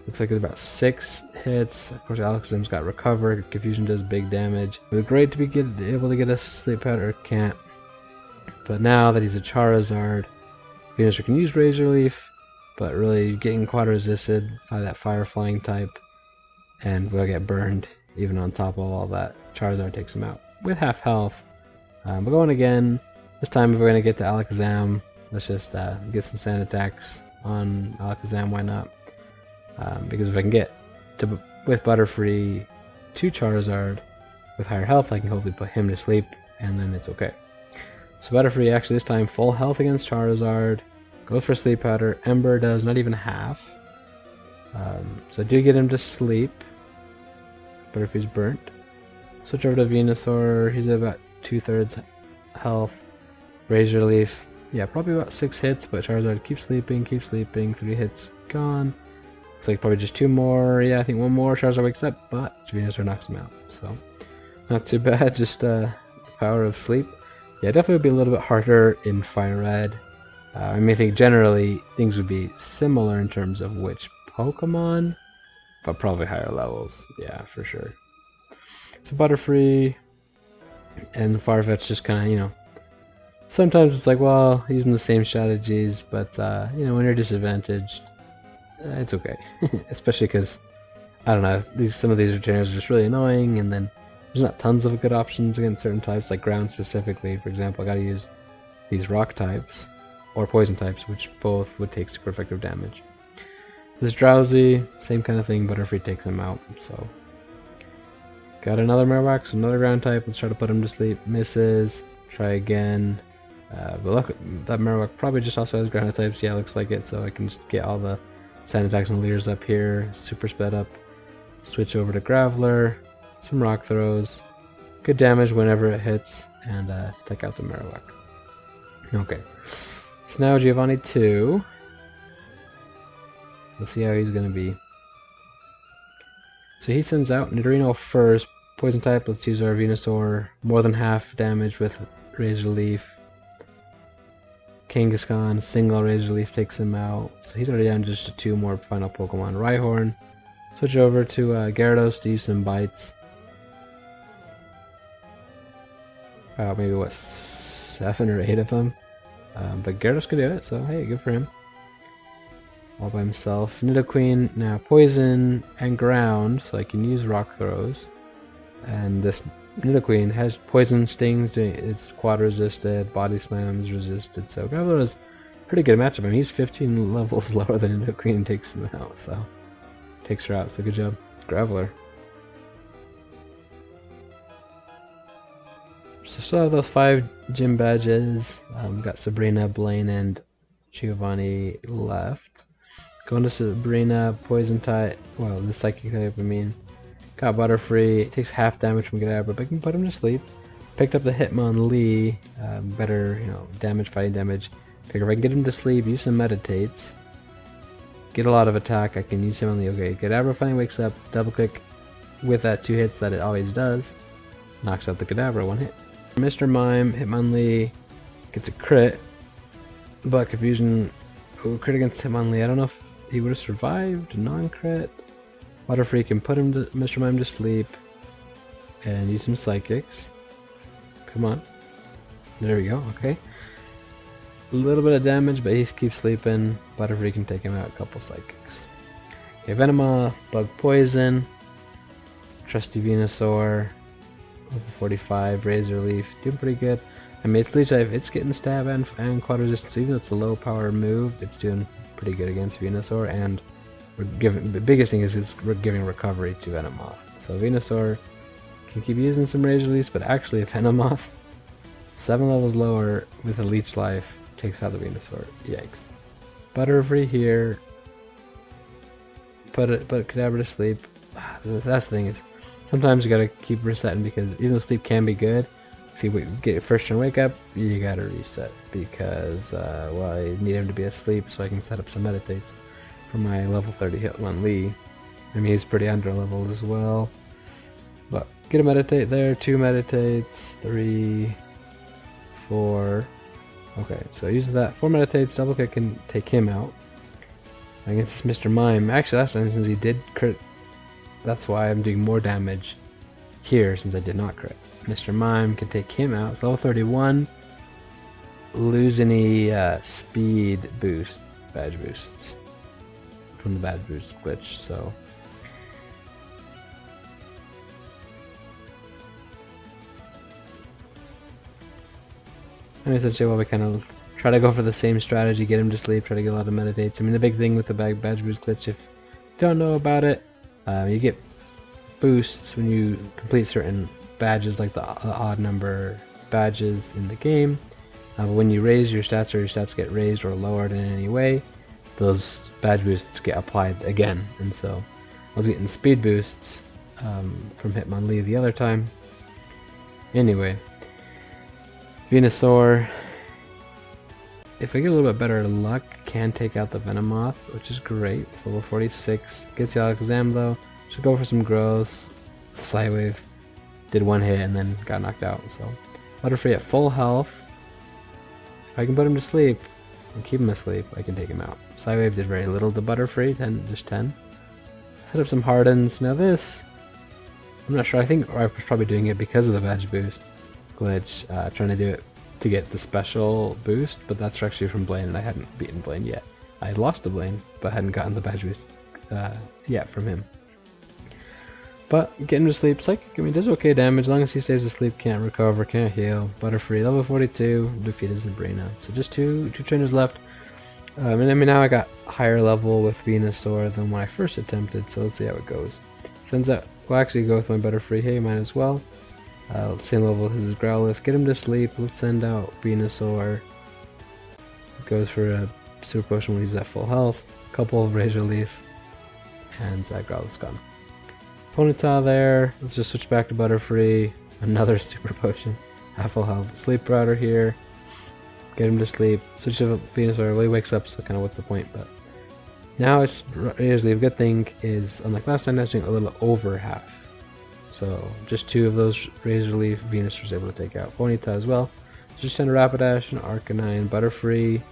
Looks like it's about 6 hits. Of course, Alakazam's got Recover. Confusion does big damage. It was great to be able to get a Sleep Powder. Can't. But now that he's a Charizard, Venusaur can use Razor Leaf, but really getting quad resisted by that Fire Flying type, and will get burned even on top of all that. Charizard takes him out with half health. We're going again. This time if we're going to get to Alakazam, let's just get some sand attacks on Alakazam, why not? Because if I can get with Butterfree to Charizard with higher health, I can hopefully put him to sleep, and then it's okay. So Butterfree actually this time full health against Charizard. Goes for Sleep Powder. Ember does not even half. So I do get him to sleep. Butterfree's burnt. Switch over to Venusaur. He's at about 2/3 health. Razor Leaf. Yeah, probably about 6 hits, but Charizard keeps sleeping. 3 hits gone. Looks like probably just 2 more. Yeah, I think 1 more. Charizard wakes up, but Venusaur knocks him out. So not too bad. Just the power of sleep. Yeah, definitely would be a little bit harder in Fire Red. I think generally things would be similar in terms of which Pokemon, but probably higher levels. Yeah, for sure. So Butterfree and Farfetch'd just kind of, sometimes it's like, well, using the same strategies, but when you're disadvantaged, it's okay. Especially because, I don't know, some of these retainers are just really annoying, and then there's not tons of good options against certain types, like ground specifically. For example, I gotta use these rock types, or poison types, which both would take super effective damage. This Drowsy, same kind of thing, Butterfree takes him out, so. Got another Marowak, so another ground type, let's try to put him to sleep. Misses, try again. But luckily, that Marowak probably just also has ground types, yeah, looks like it, so I can just get all the sand attacks and leers up here, super sped up. Switch over to Graveler, some rock throws, good damage whenever it hits, and take out the Marowak. Okay, so now Giovanni 2. Let's see how he's going to be. So he sends out Nidorino first, poison type. Let's use our Venusaur, more than half damage with Razor Leaf. Kangaskhan, single Razor Leaf takes him out. So he's already down just to 2 more final Pokemon. Rhyhorn. Switch over to Gyarados to use some bites. Maybe what, 7 or 8 of them. But Gyarados could do it, so hey, good for him. All by himself. Nidoqueen, now poison and ground, so I can use rock throws. And this Nidoqueen has poison stings, it's quad resisted, body slams resisted, so Graveler is a pretty good matchup. I mean, he's 15 levels lower than Nidoqueen and takes him out, so takes her out, so good job, Graveler. So still have those 5 gym badges. Got Sabrina, Blaine, and Giovanni left. Going to Sabrina, poison type, well, the psychic type, I mean. Got Butterfree, takes half damage from Gadabra, but I can put him to sleep. Picked up the Hitmonlee, better, damage, fighting damage. Figure if I can get him to sleep, use some Meditates. Get a lot of attack, I can use Hitmonlee. Okay, Gadabra finally wakes up, double click with that 2 hits that it always does. Knocks out the Gadabra, 1 hit. Mr. Mime, Hitmonlee, gets a crit, but Confusion, crit against Hitmonlee. I don't know if he would have survived, non-crit. Butterfree can put him to Mr. Mime to sleep and use some psychics. Come on. There we go, okay. A little bit of damage, but he keeps sleeping. Butterfree can take him out, a couple psychics. Okay, Venomoth, Bug Poison, Trusty Venusaur, level 45, Razor Leaf, doing pretty good. I mean, it's Leech Life, it's getting stab and quad resistance, even though it's a low power move, it's doing pretty good against Venusaur, and the biggest thing is we're giving recovery to Venomoth. So Venusaur can keep using some Razor Leafs, but actually Venomoth, 7 levels lower with a Leech Life, takes out the Venusaur. Yikes. Butterfree here. Put Kadabra to sleep. That's the thing is, sometimes you gotta keep resetting because even though sleep can be good, if you get your first turn wake up, you gotta reset because, well, I need him to be asleep so I can set up some meditates for my level 30 Hitmonlee. I mean, he's pretty under leveled as well. But get a meditate there, 2 meditates, 3, 4. Okay, so using that, 4 meditates, double kick can take him out. Against this Mr. Mime, actually last time since he did crit, that's why I'm doing more damage here since I did not crit. Mr. Mime can take him out. It's level 31. Lose any speed boost, badge boosts from the badge boost glitch, so. And essentially while we kind of try to go for the same strategy, get him to sleep, try to get a lot of meditates. I mean, the big thing with the badge boost glitch, if you don't know about it, you get boosts when you complete certain badges, like the odd number badges in the game. But when you raise your stats or your stats get raised or lowered in any way, those badge boosts get applied again. And so I was getting speed boosts from Hitmonlee the other time. Anyway, Venusaur, if I get a little bit better luck, can take out the Venomoth, which is great. It's level 46. Gets the Alakazam though. Should go for some growth. Psywave did 1 hit and then got knocked out. So Butterfree at full health. If I can put him to sleep and keep him asleep, I can take him out. Psywave did very little to Butterfree, just 10. Set up some Hardens. Now this, I'm not sure. I think I was probably doing it because of the badge boost glitch, trying to do it to get the special boost, but that's actually from Blaine, and I hadn't beaten Blaine yet. I had lost to Blaine, but hadn't gotten the badge boost yet from him. But get him to sleep. Psychic, I mean, does okay damage as long as he stays asleep. Can't recover, can't heal. Butterfree, level 42, defeated Sabrina. So just two trainers left. And I mean, now I got higher level with Venusaur than when I first attempted. So let's see how it goes. Sends out. We'll actually go with my Butterfree. Hey, mine as well. Same level as his Growlithe. Get him to sleep. Let's send out Venusaur. Goes for a Super Potion when he's at full health. Couple of Razor Leaf. And Growlithe's gone. Ponyta there. Let's just switch back to Butterfree. Another super potion. Half full health. Sleep Router here. Get him to sleep. Switch to Venusaur. Well, he wakes up, so kind of what's the point? But now it's usually a good thing is, unlike last time, that's doing a little over half. So just 2 of those Razor Leaf Venus was able to take out Ponyta as well. Just send a Rapidash, an Arcanine, Butterfree.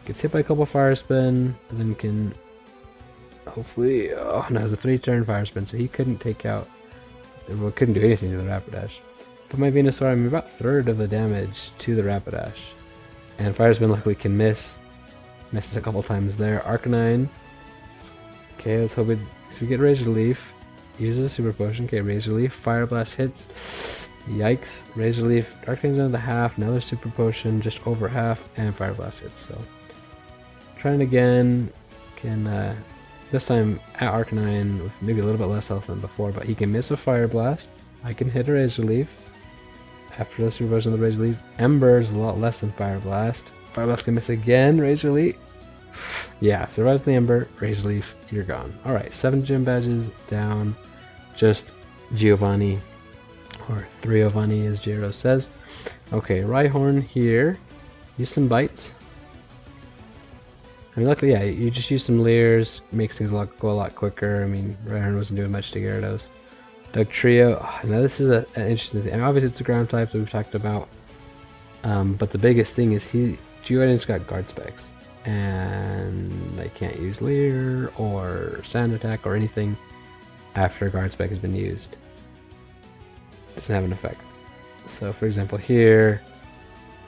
Gets hit by a couple Fire Spin, but then can hopefully, oh no, has a 3-turn Fire Spin, so he couldn't take out, well, couldn't do anything to the Rapidash. But my Venusaur, I'm about 1/3 of the damage to the Rapidash. And Fire Spin luckily can miss. Misses a couple times there. Arcanine. Okay, let's hope we get Razor Leaf. Uses a Super Potion. Okay, Razor Leaf. Fire Blast hits. Yikes. Razor Leaf. Arcanine's down to half. Another Super Potion. Just over half. And Fire Blast hits. So, trying again. Can, this time at Arcanine with maybe a little bit less health than before. But he can miss a Fire Blast. I can hit a Razor Leaf. After the Super Potion of the Razor Leaf. Ember is a lot less than Fire Blast. Fire Blast can miss again. Razor Leaf. Yeah, survives the Ember, Razor Leaf, you're gone. Alright, 7 gym badges down. Just Giovanni, or 3 Giovanni as J Rose says. Okay, Rhyhorn here. Use some bites. I mean, luckily, yeah, you just use some Leers, makes things go a lot quicker. I mean, Rhyhorn wasn't doing much to Gyarados. Dugtrio, now this is an interesting thing. And obviously, it's the ground types that we've talked about. But the biggest thing is Giovanni's got guard specs. And I can't use Leer or Sand Attack or anything after guard spec has been used. Doesn't have an effect. So for example here,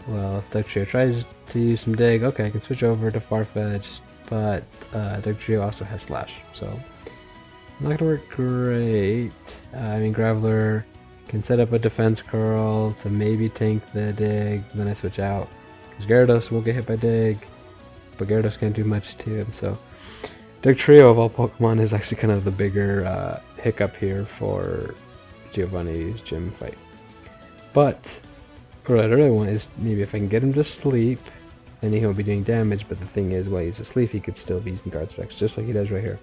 well, if Dugtrio tries to use some Dig, okay, I can switch over to Farfetch'd, but Dugtrio also has Slash, so not gonna work great. I mean, Graveler can set up a Defense Curl to maybe tank the Dig, then I switch out, because Gyarados won't get hit by Dig. But Gyarados can't do much to him, so Dugtrio of all Pokemon is actually kind of the bigger hiccup here for Giovanni's gym fight. But what I really want is maybe if I can get him to sleep, then he won't be doing damage, but the thing is, while he's asleep, he could still be using guard specs, just like he does right here.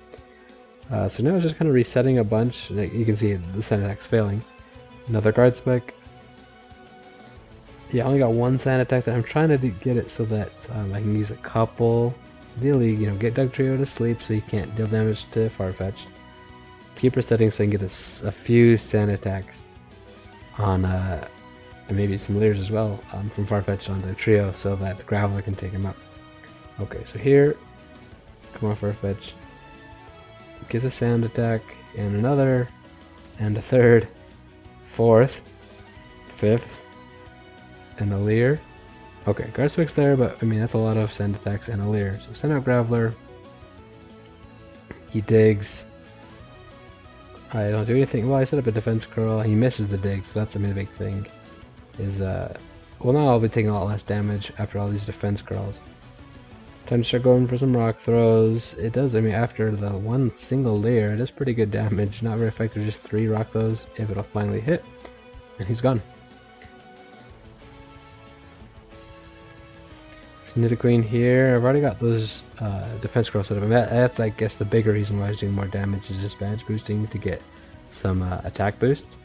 So now it's just kind of resetting a bunch. You can see the Sand Attack's failing. Another guard spec. Yeah, I only got 1 Sand Attack that I'm trying to get it so that I can use a couple. Ideally, get Dugtrio to sleep so he can't deal damage to Farfetch'd. Keep resetting so I can get a few Sand Attacks on, and maybe some Leers as well, from Farfetch'd on Dugtrio so that the Graveler can take him out. Okay, so here, come on Farfetch'd. Get a Sand Attack, and another, and a 3rd, 4th, 5th, and a Leer. Okay, guard spec's there, but I mean that's a lot of Sand Attacks and a Leer. So send out Graveler. He digs. I don't do anything. Well, I set up a Defense Curl. He misses the dig, so that's a big thing. Well, now I'll be taking a lot less damage after all these Defense Curls. Time to start going for some Rock Throws. It does, I mean, after the 1 single Leer, it does pretty good damage. Not very effective, just 3 Rock Throws if it'll finally hit. And he's gone. Nidoqueen here. I've already got those Defense Curls set up. And that's, I guess, the bigger reason why I was doing more damage is just badge boosting to get some attack boosts.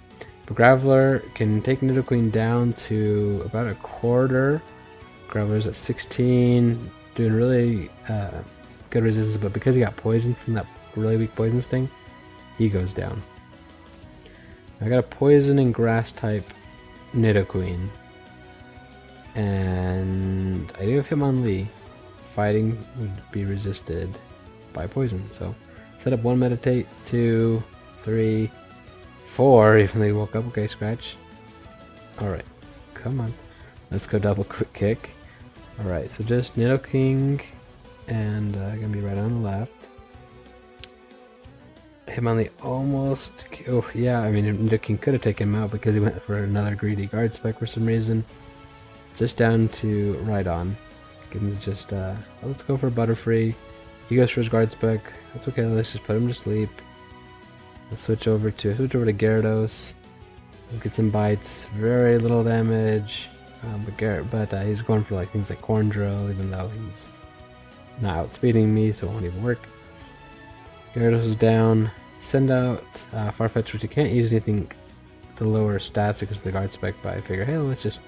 But Graveler can take Nidoqueen down to about 1/4. Graveler's at 16, doing really good resistance, but because he got poisoned from that really weak poison sting, he goes down. I got a poison and grass type Nidoqueen. And I do have Hitmonlee. Fighting would be resisted by poison. So set up 1 Meditate, 2, 3, 4, even though he woke up. Okay, scratch. Alright, come on. Let's go double quick kick. Alright, so just Nidoking and gonna be right on the left. Hitmonlee almost. Oh, yeah, I mean, Nidoking could have taken him out because he went for another greedy guard spec for some reason. Just down to right on. Giddens just, let's go for Butterfree. He goes for his guard spec. That's okay, let's just put him to sleep. Let's switch over to Gyarados. We'll get some bites. Very little damage. But he's going for things like Corn Drill, even though he's not outspeeding me, so it won't even work. Gyarados is down. Send out Farfetch, which you can't use anything to lower stats because of the guard spec, but I figure, hey, let's just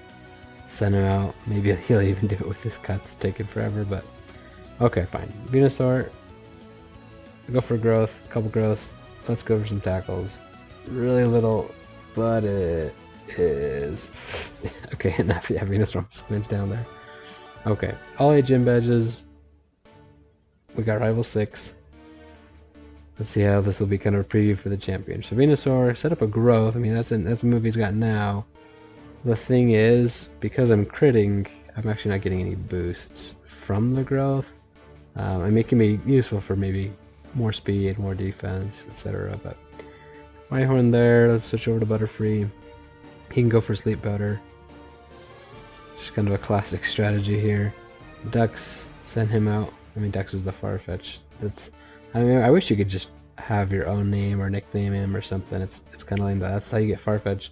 send him out. Maybe he'll even do it with his cuts. It's taking forever, but okay, fine. Venusaur, go for growth, couple growths. Let's go for some tackles. Really little, but it is okay. Enough. Yeah, Venusaur spins down there. Okay, all 8 gym badges. We got Rival 6. Let's see how this will be kind of a preview for the champion. So Venusaur, set up a growth. I mean, that's a move he's got now. The thing is, because I'm critting, I'm actually not getting any boosts from the growth. And making me useful for maybe more speed, more defense, etc. But Rhyhorn there. Let's switch over to Butterfree. He can go for Sleep Powder. Just kind of a classic strategy here. Dux, send him out. I mean, Dux is the Farfetch. I mean, I wish you could just have your own name or nickname him or something. It's kind of lame that that's how you get Farfetched,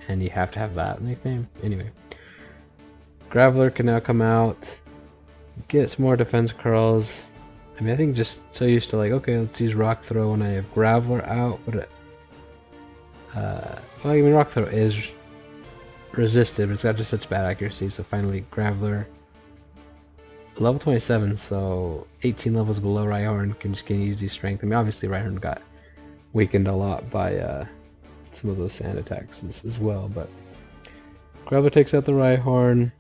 and you have to have that nickname. Anyway, Graveler can now come out, get some more defense curls. I mean, I think just so used to like, okay, let's use Rock Throw when I have Graveler out, but well, I mean, Rock Throw is resisted, but it's got just such bad accuracy. So finally, Graveler. Level 27, so 18 levels below Rhyhorn can just gain easy strength. I mean, obviously Rhyhorn got weakened a lot by some of those sand attacks as well, but Graveler takes out the Rhyhorn.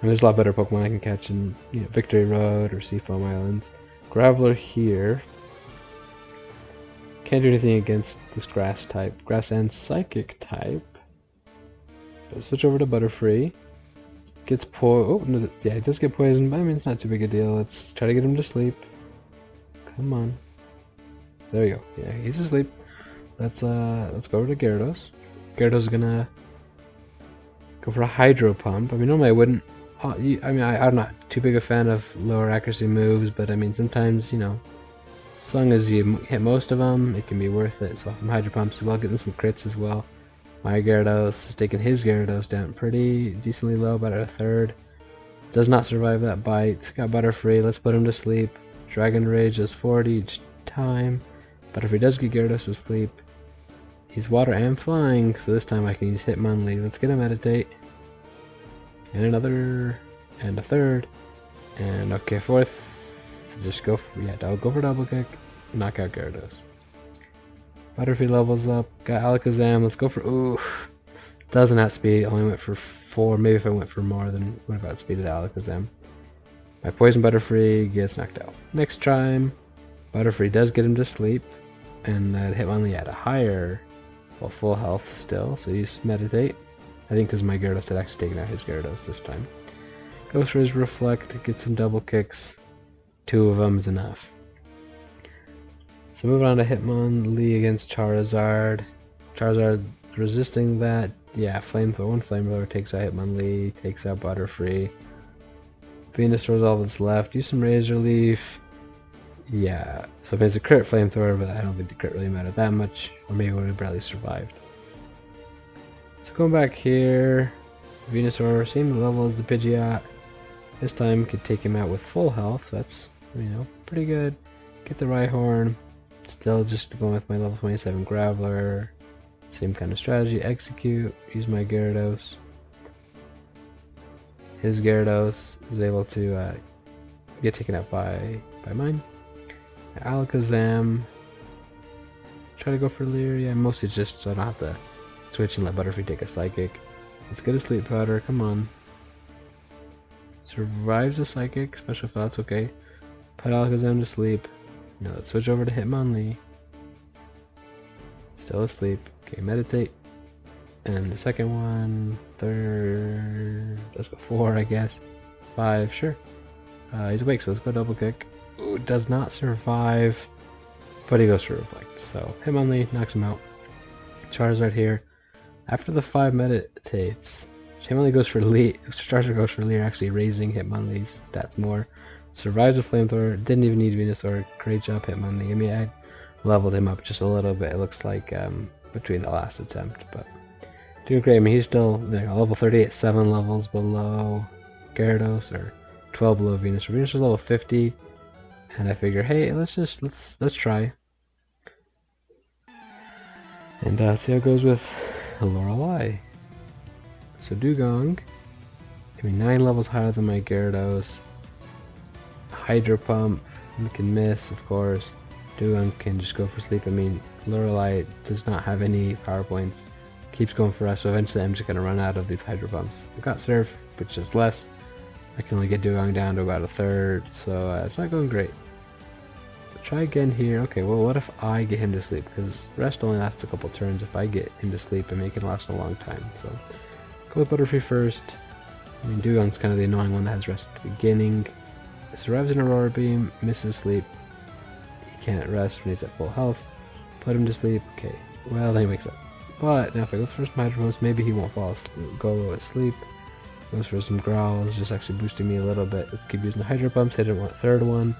And there's a lot better Pokemon I can catch in Victory Road or Seafoam Islands. Graveler here. Can't do anything against this grass type. Grass and Psychic type. So switch over to Butterfree. Gets oh no, yeah, he does get poisoned, but I mean it's not too big a deal. Let's try to get him to sleep. Come on. There we go. Yeah, he's asleep. Let's go over to Gyarados. Gyarados is gonna go for a Hydro Pump. I mean normally I wouldn't. I mean I'm not too big a fan of lower accuracy moves, but I mean sometimes as long as you hit most of them, it can be worth it. So some Hydro Pumps as well, getting some crits as well. My Gyarados is taking his Gyarados down pretty decently low, about a third. Does not survive that bite. Got Butterfree. Let's put him to sleep. Dragon Rage does 40 each time. Butterfree does get Gyarados to sleep. He's water and flying, so this time I can use Hitmonlee. Let's get him Meditate. And another. And a third. And okay, fourth. Just go for, go for double kick. Knock out Gyarados. Butterfree levels up. Got Alakazam. Let's go for... Ooh. Doesn't outspeed. Only went for 4. Maybe if I went for more, then would have outspeeded Alakazam. My Poison Butterfree gets knocked out. Next time, Butterfree does get him to sleep. And Hitmonlee at a higher... Well, full health still. So use Meditate. I think because my Gyarados had actually taken out his Gyarados this time. Goes for his Reflect. Gets some double kicks. 2 of them is enough. So moving on to Hitmonlee against Charizard. Charizard resisting that. Yeah, Flamethrower. One Flamethrower takes out Hitmonlee, takes out Butterfree. Venusaur is all that's left. Use some Razor Leaf. Yeah, so if it's a crit Flamethrower, but I don't think the crit really mattered that much. Or maybe it would have barely survived. So going back here, Venusaur, same level as the Pidgeot. This time could take him out with full health. So that's, pretty good. Get the Rhyhorn. Still just going with my level 27 Graveler. Same kind of strategy. Execute. Use my Gyarados. His Gyarados is able to get taken out by mine. Alakazam. Try to go for Leer. Yeah, mostly just so I don't have to switch and let Butterfree take a Psychic. Let's get a Sleep Powder. Come on. Survives a Psychic. Special thoughts. Okay. Put Alakazam to sleep. Now let's switch over to Hitmonlee. Still asleep. Okay, Meditate. And the second one, third, let's go 4, I guess. 5, sure. He's awake, so let's go double kick. Ooh, does not survive, but he goes for Reflect. So Hitmonlee knocks him out. Charizard here. After the 5 meditates, Hitmonlee goes for Leer. Charizard goes for Leer, actually raising Hitmonlee's stats more. Survives a Flamethrower, didn't even need Venusaur. Great job, Hitmonlee. I mean, I leveled him up just a little bit, it looks like, between the last attempt, but doing great. I mean, he's still level 38, 7 levels below Gyarados, or 12 below Venusaur. Venusaur's level 50, and I figure, hey, let's try. And let's see how it goes with Lorelei. So Dugong, I mean 9 levels higher than my Gyarados. Hydro Pump, you can miss, of course. Dugong can just go for sleep. I mean, Lorelei does not have any power points. Keeps going for us, so eventually I'm just going to run out of these Hydro Pumps. I've got Surf, which is less. I can only get Dugong down to about a third, so it's not going great. Try again here. Okay, well, what if I get him to sleep? Because rest only lasts a couple turns. If I get him to sleep, and make it last a long time. So, go with Butterfree first. I mean, Dugong's kind of the annoying one that has rest at the beginning. Survives an Aurora Beam, misses sleep. He can't rest when he's at full health. Put him to sleep. Okay, well, then he wakes up. But now if I go for some Hydro Pumps, maybe he won't fall asleep, go asleep. Goes for some Growls, just actually boosting me a little bit. Let's keep using the Hydro Pumps. I didn't want a third one.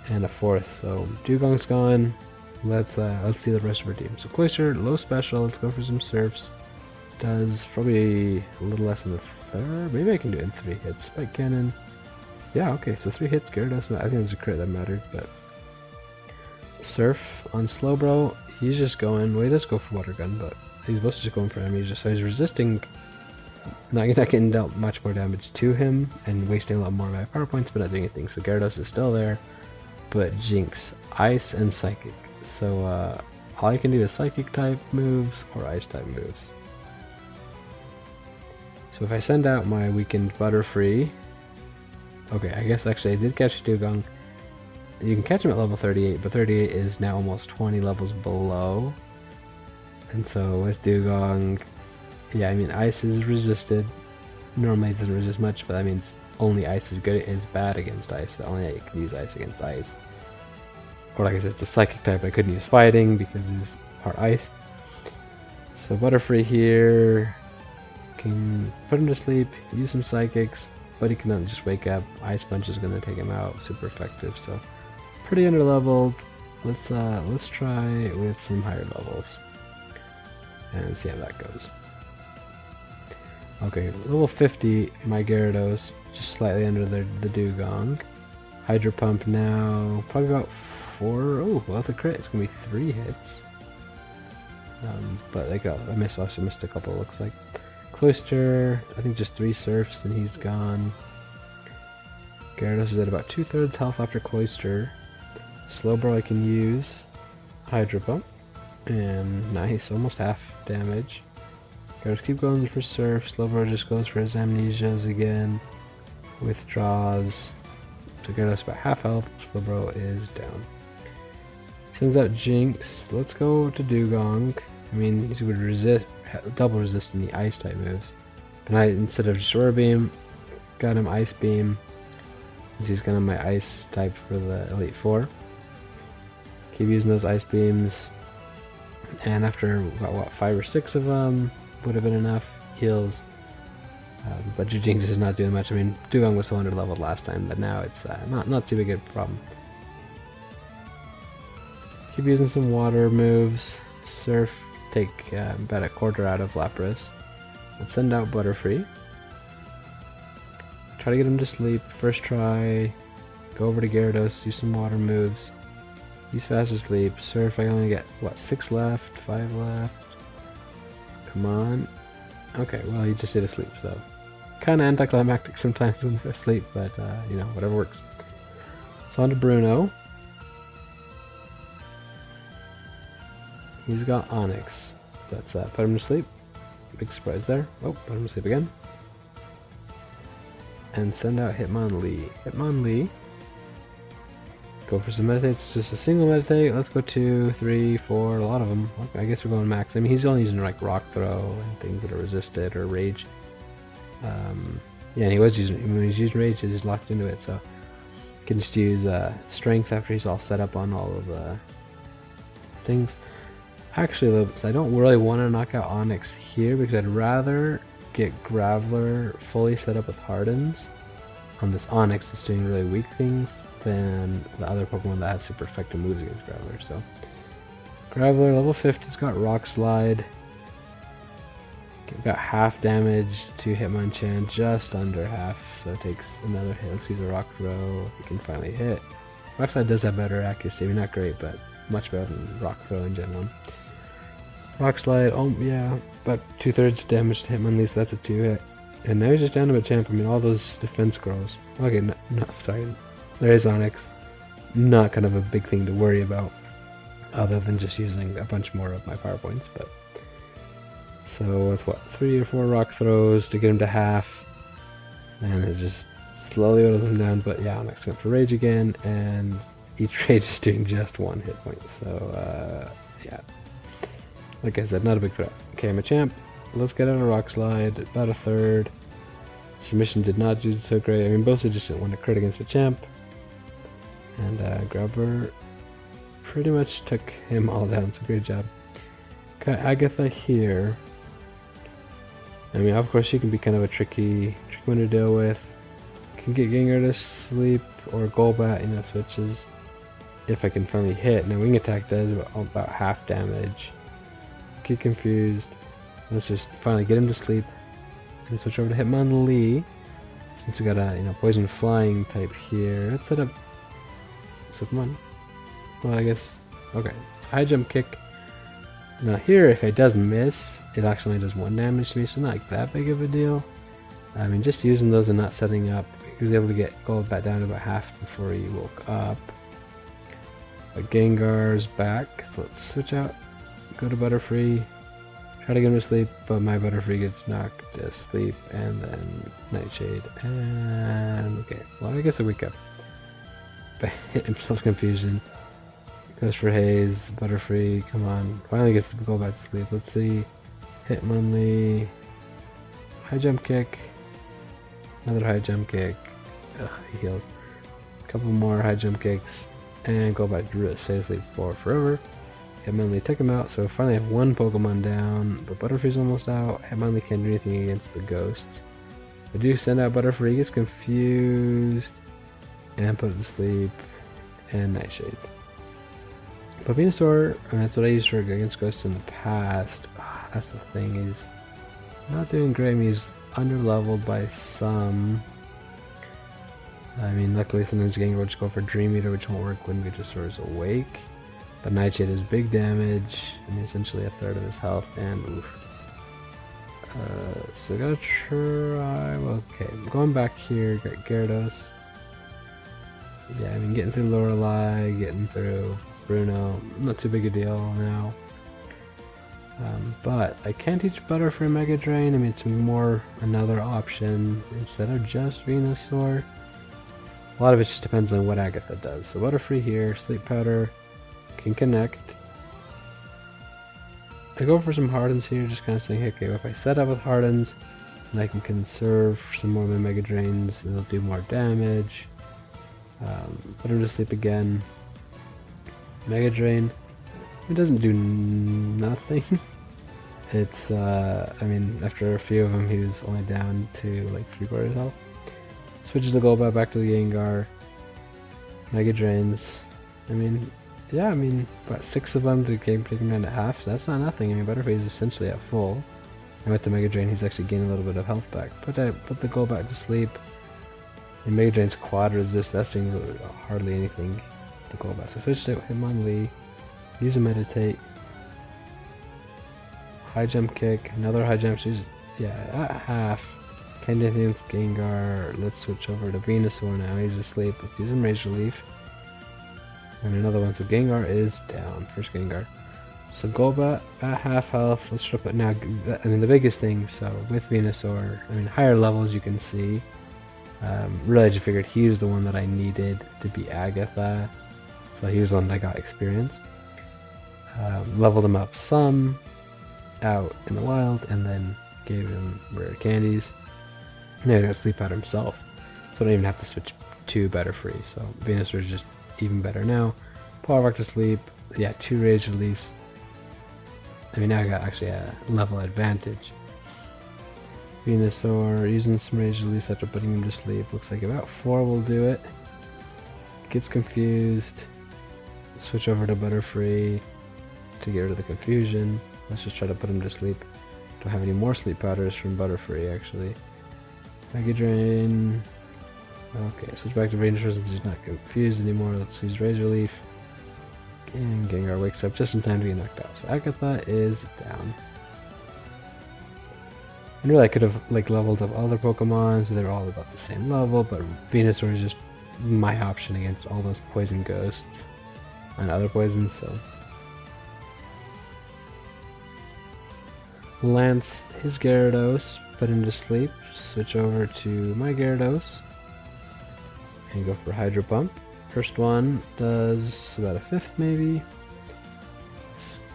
And a fourth. So Dugong's gone. Let's see the rest of our team. So Cloyster, low special. Let's go for some Surfs. Does probably a little less than a third. Maybe I can do it in 3 hits. Spike Cannon. Yeah, okay, so 3 hits, Gyarados. I think there's a crit that mattered, but Surf on Slowbro, he's just going. Well, he does go for Water Gun, but he's supposed to just going for Amnesia, so he's resisting, not getting dealt much more damage to him, and wasting a lot more of my power points, but not doing anything. So Gyarados is still there, but Jinx, Ice, and Psychic. So all I can do is Psychic type moves or Ice type moves. So if I send out my weakened Butterfree. Okay, I guess actually I did catch Dugong. You can catch him at level 38, but 38 is now almost 20 levels below. And so with Dugong, yeah, I mean Ice is resisted. Normally it doesn't resist much, but that means only Ice is good is bad against Ice. The only way you can use Ice against Ice. Or like I said, it's a Psychic type I couldn't use Fighting because he's part Ice. So Butterfree here can put him to sleep, use some Psychics. But he cannot just wake up. Ice Punch is going to take him out. Super effective. So pretty underleveled. Let's try with some higher levels and see how that goes. Okay, level 50. My Gyarados just slightly under the Dugong. Hydro Pump now probably about 4. Oh, well, the crit. It's going to be 3 hits. But I also missed a couple. Looks like. Cloyster, I think just 3 Surfs and he's gone. Gyarados is at about 2/3 health after Cloyster. Slowbro I can use. Hydro Pump. And nice, almost half damage. Gyarados keep going for Surf. Slowbro just goes for his Amnesias again. Withdraws. So Gyarados about half health. Slowbro is down. Sends out Jinx. Let's go to Dugong. I mean, he would resist. Double resisting the Ice type moves. And I, instead of just Aurora Beam, got him Ice Beam. Since he's gonna my Ice type for the Elite Four. Keep using those Ice Beams. And after about what 5 or 6 of them would have been enough heals. But Jinx is not doing much. I mean, Dugong was so under leveled last time, but now it's not too big a problem. Keep using some water moves. Surf. Take about a quarter out of Lapras. Let's send out Butterfree. Try to get him to sleep. First try. Go over to Gyarados. Use some water moves. He's fast asleep. Surf, I only get, what, 6 left? 5 left? Come on. Okay, well, he just did asleep, so. Kind of anticlimactic sometimes when you're asleep, but, you know, whatever works. So on to Bruno. He's got Onyx. Let's put him to sleep. Big surprise there. Oh, put him to sleep again. And send out Hitmonlee. Hitmonlee. Go for some meditates. Just a single meditate. Let's go 2, 3, 4. A lot of them. Okay, I guess we're going max. I mean, he's only using like Rock Throw and things that are resisted or Rage. Yeah, and he was using. When he's using Rage, he's locked into it. So you can just use Strength after he's all set up on all of the things. Actually, I don't really want to knock out Onyx here because I'd rather get Graveler fully set up with Hardens on this Onyx that's doing really weak things than the other Pokemon that have super effective moves against Graveler. So, Graveler, level 50, it's got Rock Slide. Got half damage to Hitmonchan, just under half, so it takes another hit. Let's use a Rock Throw if we can finally hit. Rock Slide does have better accuracy, I mean, not great, but much better than Rock Throw in Gen 1. Rock Slide, oh yeah, about 2/3 damage to Hitmonlee, so that's a 2-hit. And now he's just down to Machamp. I mean, all those defense scrolls. Okay, no, sorry. There is Onyx. Not kind of a big thing to worry about, other than just using a bunch more of my power points. But so it's what, 3 or 4 rock throws to get him to half, and it just slowly whittles him down. But yeah, Onyx went for Rage again, and each Rage is doing just 1 hit point. So yeah, like I said, not a big threat. Okay, Machamp. Let's get out of Rock Slide, about 1/3. Submission did not do so great. I mean, Bosa just didn't want to crit against Machamp. And Grubber pretty much took him all down, so great job. Got Agatha here. I mean, of course, she can be kind of a tricky one to deal with. Can get Gengar to sleep, or Golbat, you know, switches. If I can finally hit. Now, Wing Attack does about half damage. Get confused. Let's just finally get him to sleep and switch over to Hitmonlee. Since we got a poison flying type here, let's set up. So come on. Well, I guess okay. So high jump kick. Now here, if it does miss, it actually only does 1 damage to me, so not like that big of a deal. I mean, just using those and not setting up, he was able to get Golbat down to about half before he woke up. But Gengar's back, so let's switch out. Go to Butterfree. Try to get him to sleep, but my Butterfree gets knocked asleep, and then Nightshade, and okay, well I guess I wake up. But hit himself confusion. Goes for Haze, Butterfree, come on. Finally gets to go back to sleep. Let's see. Hitmonlee. High jump kick. Another high jump kick. Ugh, he heals. A couple more high jump kicks, and go back to stay asleep for forever. Hitmonlee took him out, so finally I have 1 Pokemon down, but Butterfree's almost out. Hitmonlee can't do anything against the ghosts. I do send out Butterfree, he gets confused, and put it to sleep, and Nightshade. But Venusaur, I mean, that's what I used for against ghosts in the past. That's the thing, he's not doing great. I mean, he's under-leveled by some. I mean, luckily sometimes Gengar will just go for Dream Eater, which won't work when Venusaur is awake. But Nightshade is big damage, I mean essentially 1/3 of his health, and oof. So I gotta try, well, okay, going back here, got Gyarados. Yeah, I mean getting through Lorelei, getting through Bruno, not too big a deal now. But I can teach Butterfree Mega Drain. I mean it's more another option instead of just Venusaur. A lot of it just depends on what Agatha does. So Butterfree here, Sleep Powder. Can connect. I go for some Hardens here, just kind of saying, okay, if I set up with Hardens, then I can conserve some more of my Mega Drains, it'll do more damage. Put him to sleep again. Mega Drain. It doesn't do nothing. It's, I mean, after a few of them, he was only down to like 3/4 health. Switches the Golbat back to the Gengar. Mega Drains. I mean, yeah, I mean, about 6 of them to take him down to half, so that's not nothing. I mean, Butterfree is essentially at full. And with the Mega Drain, he's actually gaining a little bit of health back. Put the Golbat to sleep. And Mega Drain's quad resist, that's doing really, hardly anything to Golbat. So switch to Hitmonlee. Use a Meditate. High jump kick, another high jump, so yeah, at half. Can't do anything with Gengar. Let's switch over to Venusaur now, he's asleep. Let's do some Rage Relief. And another one, so Gengar is down, first Gengar. So Golbat at half health, let's try to put now, I mean the biggest thing, so with Venusaur, I mean higher levels you can see. Really I just figured he was the one that I needed to be Agatha, so he was the one that I got experience. Leveled him up some, out in the wild, and then gave him rare candies. Now he got Sleep Out himself, so I don't even have to switch to Butterfree, so Venusaur is just even better now. Power Rock to sleep, yeah, 2 Rage Reliefs. I mean now I got actually a level advantage. Venusaur using some Rage Reliefs after putting him to sleep. Looks like about 4 will do it. Gets confused. Switch over to Butterfree to get rid of the confusion. Let's just try to put him to sleep. Don't have any more sleep powders from Butterfree actually. Mega Drain. Okay, switch back to Venusaur since he's not confused anymore. Let's use Rage Relief. And Gengar wakes up just in time to get knocked out. So Agatha is down. And really I could have like leveled up other Pokemon so they're all about the same level, but Venusaur is just my option against all those poison ghosts and other poisons, so. Lance his Gyarados, put him to sleep, switch over to my Gyarados, and go for Hydro Pump. First one does about a fifth maybe.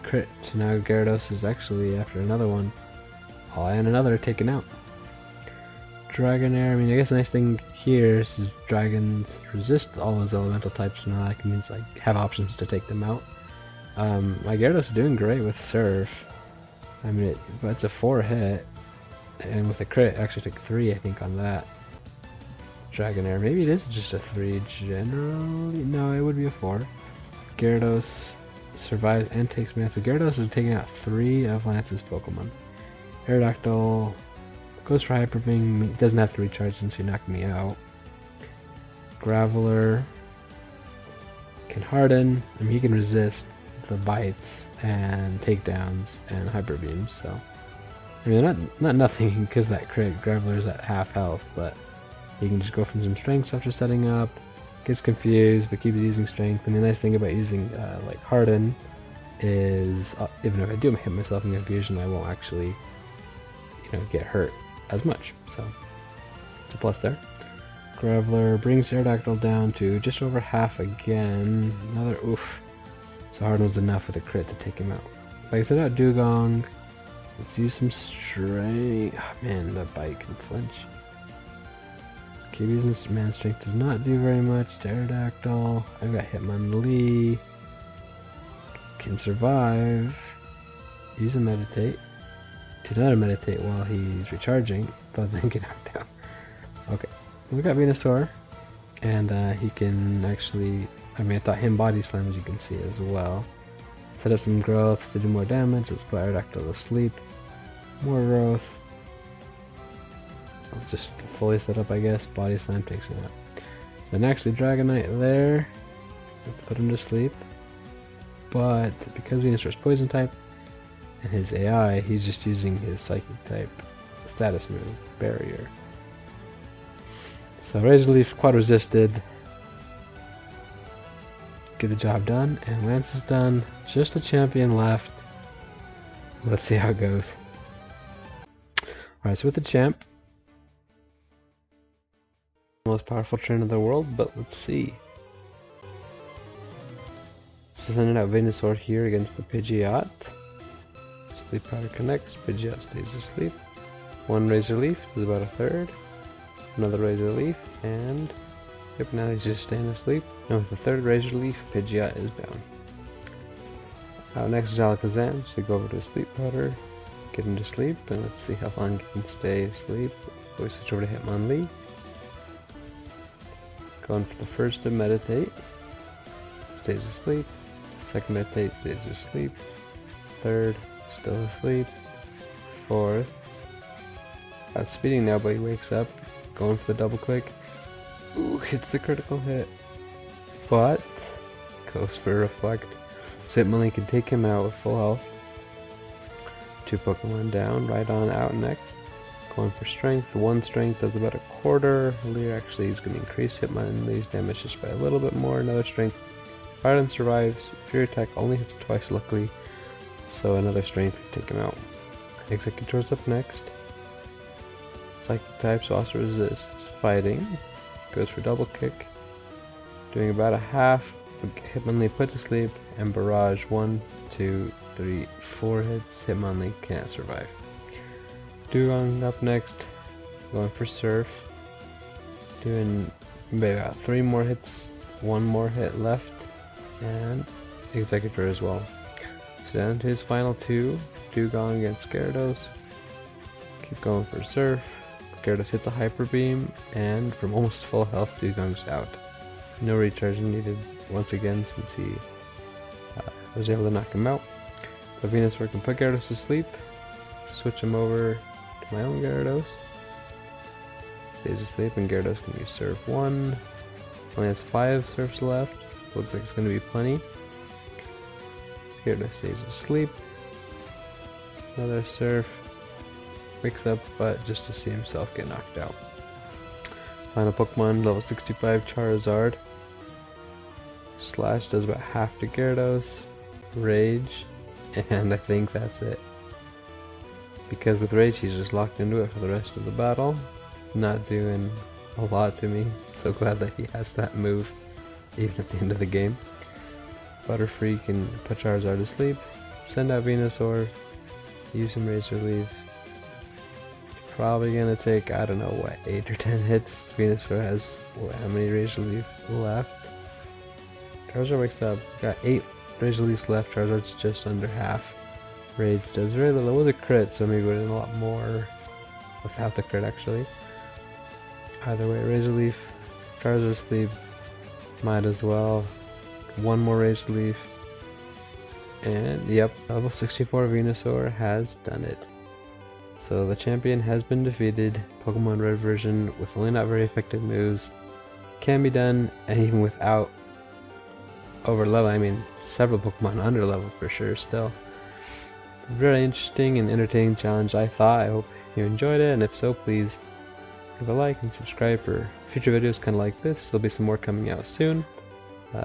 Crit, so now Gyarados is actually after another one. Oh, and another taken out. Dragonair, I mean I guess the nice thing here is dragons resist all those elemental types, and that means like have options to take them out. My Gyarados is doing great with Surf. I mean it's a 4 hit, and with a crit actually took 3 I think on that. Dragonair, maybe it is just a 3 generally? No, it would be a 4. Gyarados survives and takes man, so Gyarados is taking out 3 of Lance's Pokemon. Aerodactyl goes for Hyper Beam, doesn't have to recharge since you knocked me out. Graveler can harden, I mean he can resist the bites and takedowns and Hyper Beams, so I mean not nothing because that crit. Graveler's at half health, but he can just go from some strengths after setting up, gets confused but keeps using strength. And the nice thing about using like harden is even if I do hit myself in confusion, I won't actually get hurt as much, so it's a plus there. Graveler brings Aerodactyl down to just over half again. Another oof. So Harden was enough with a crit to take him out. Like I said, out Dugong. Let's use some strength. Oh, man, that bite can flinch. Keep using man strength does not do very much to Aerodactyl. I've got Hitmonlee. Can survive. Use a meditate. To not meditate while he's recharging, but then get knocked down. Okay, we got Venusaur, and he can actually, I mean I taught him Body Slam as you can see as well. Set up some growth to do more damage. Let's put Aerodactyl to sleep. More growth. I'll just fully set up I guess. Body Slam takes it out. Then actually Dragonite there. Let's put him to sleep. But because Venusaur's poison type, and his AI, he's just using his Psychic type status move, Barrier. So Razor Leaf quad resisted. Get the job done, and Lance is done. Just the champion left. Let's see how it goes. Alright, so with the champ, most powerful trainer in the world, but let's see. So sending out Venusaur here against the Pidgeot. Sleep Powder connects, Pidgeot stays asleep. One Razor Leaf does about a third. Another Razor Leaf, and yep, now he's just staying asleep. And with the third Razor Leaf, Pidgeot is down. Next is Alakazam, so go over to Sleep Powder, get him to sleep, and let's see how long he can stay asleep. We switch over to Hitmonlee. Going for the first to Meditate, stays asleep. Second Meditate, stays asleep. Third, still asleep. Fourth, outspeeding now, but he wakes up. Going for the double click. Ooh, hits the critical hit. But goes for Reflect. So Hitmonlee can take him out with full health. 2 Pokemon down, right on out next. Going for Strength. 1 Strength does about a quarter. Leer actually is going to increase Hitmonlee's damage just by a little bit more. Another Strength. Fire survives. Fear Attack only hits twice, luckily. So another Strength can take him out. Executor's up next. Psychic type, so also resists Fighting. Goes for Double Kick. Doing about a half. Hitmonlee put to sleep. And Barrage 1, 2, 3, 4 hits. Hitmonlee can't survive. Dugong up next. Going for Surf. Doing maybe about 3 more hits. 1 more hit left. And Executor as well. So down to his final 2. Dugong against Gyarados. Keep going for Surf. Gyarados hits a Hyper Beam, and from almost full health, Dugong's out. No recharging needed once again since he was able to knock him out. But Venusaur can put Gyarados to sleep. Switch him over to my own Gyarados. Stays asleep, and Gyarados can use Surf 1. Only has 5 Surfs left. Looks like it's going to be plenty. Gyarados stays asleep. Another surf. Wakes up, but just to see himself get knocked out. Final Pokemon, level 65 Charizard. Slash does about half to Gyarados. Rage. And I think that's it. Because with Rage, he's just locked into it for the rest of the battle. Not doing a lot to me. So glad that he has that move, even at the end of the game. Butterfree can put Charizard to sleep. Send out Venusaur. Use some Razor Leaf. Probably gonna take, I don't know what, 8 or 10 hits. Venusaur has, how many Razor Leaf left? Charizard wakes up. Got 8 Razor Leafs left. Charizard's just under half. Rage does very little. It was a crit, so maybe it would have done a lot more without the crit, actually. Either way, Razor Leaf, Charizard sleep, might as well. One more Razor Leaf. And yep, level 64 Venusaur has done it. So the champion has been defeated. Pokemon Red version with only not very effective moves can be done, and even without over level, I mean several Pokemon under level for sure still. Very interesting and entertaining challenge, I thought. I hope you enjoyed it, and if so, please leave a like and subscribe for future videos kind of like this. There'll be some more coming out soon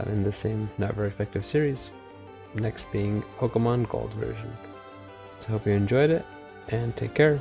in the same not very effective series. Next being Pokemon Gold version. So hope you enjoyed it, and take care.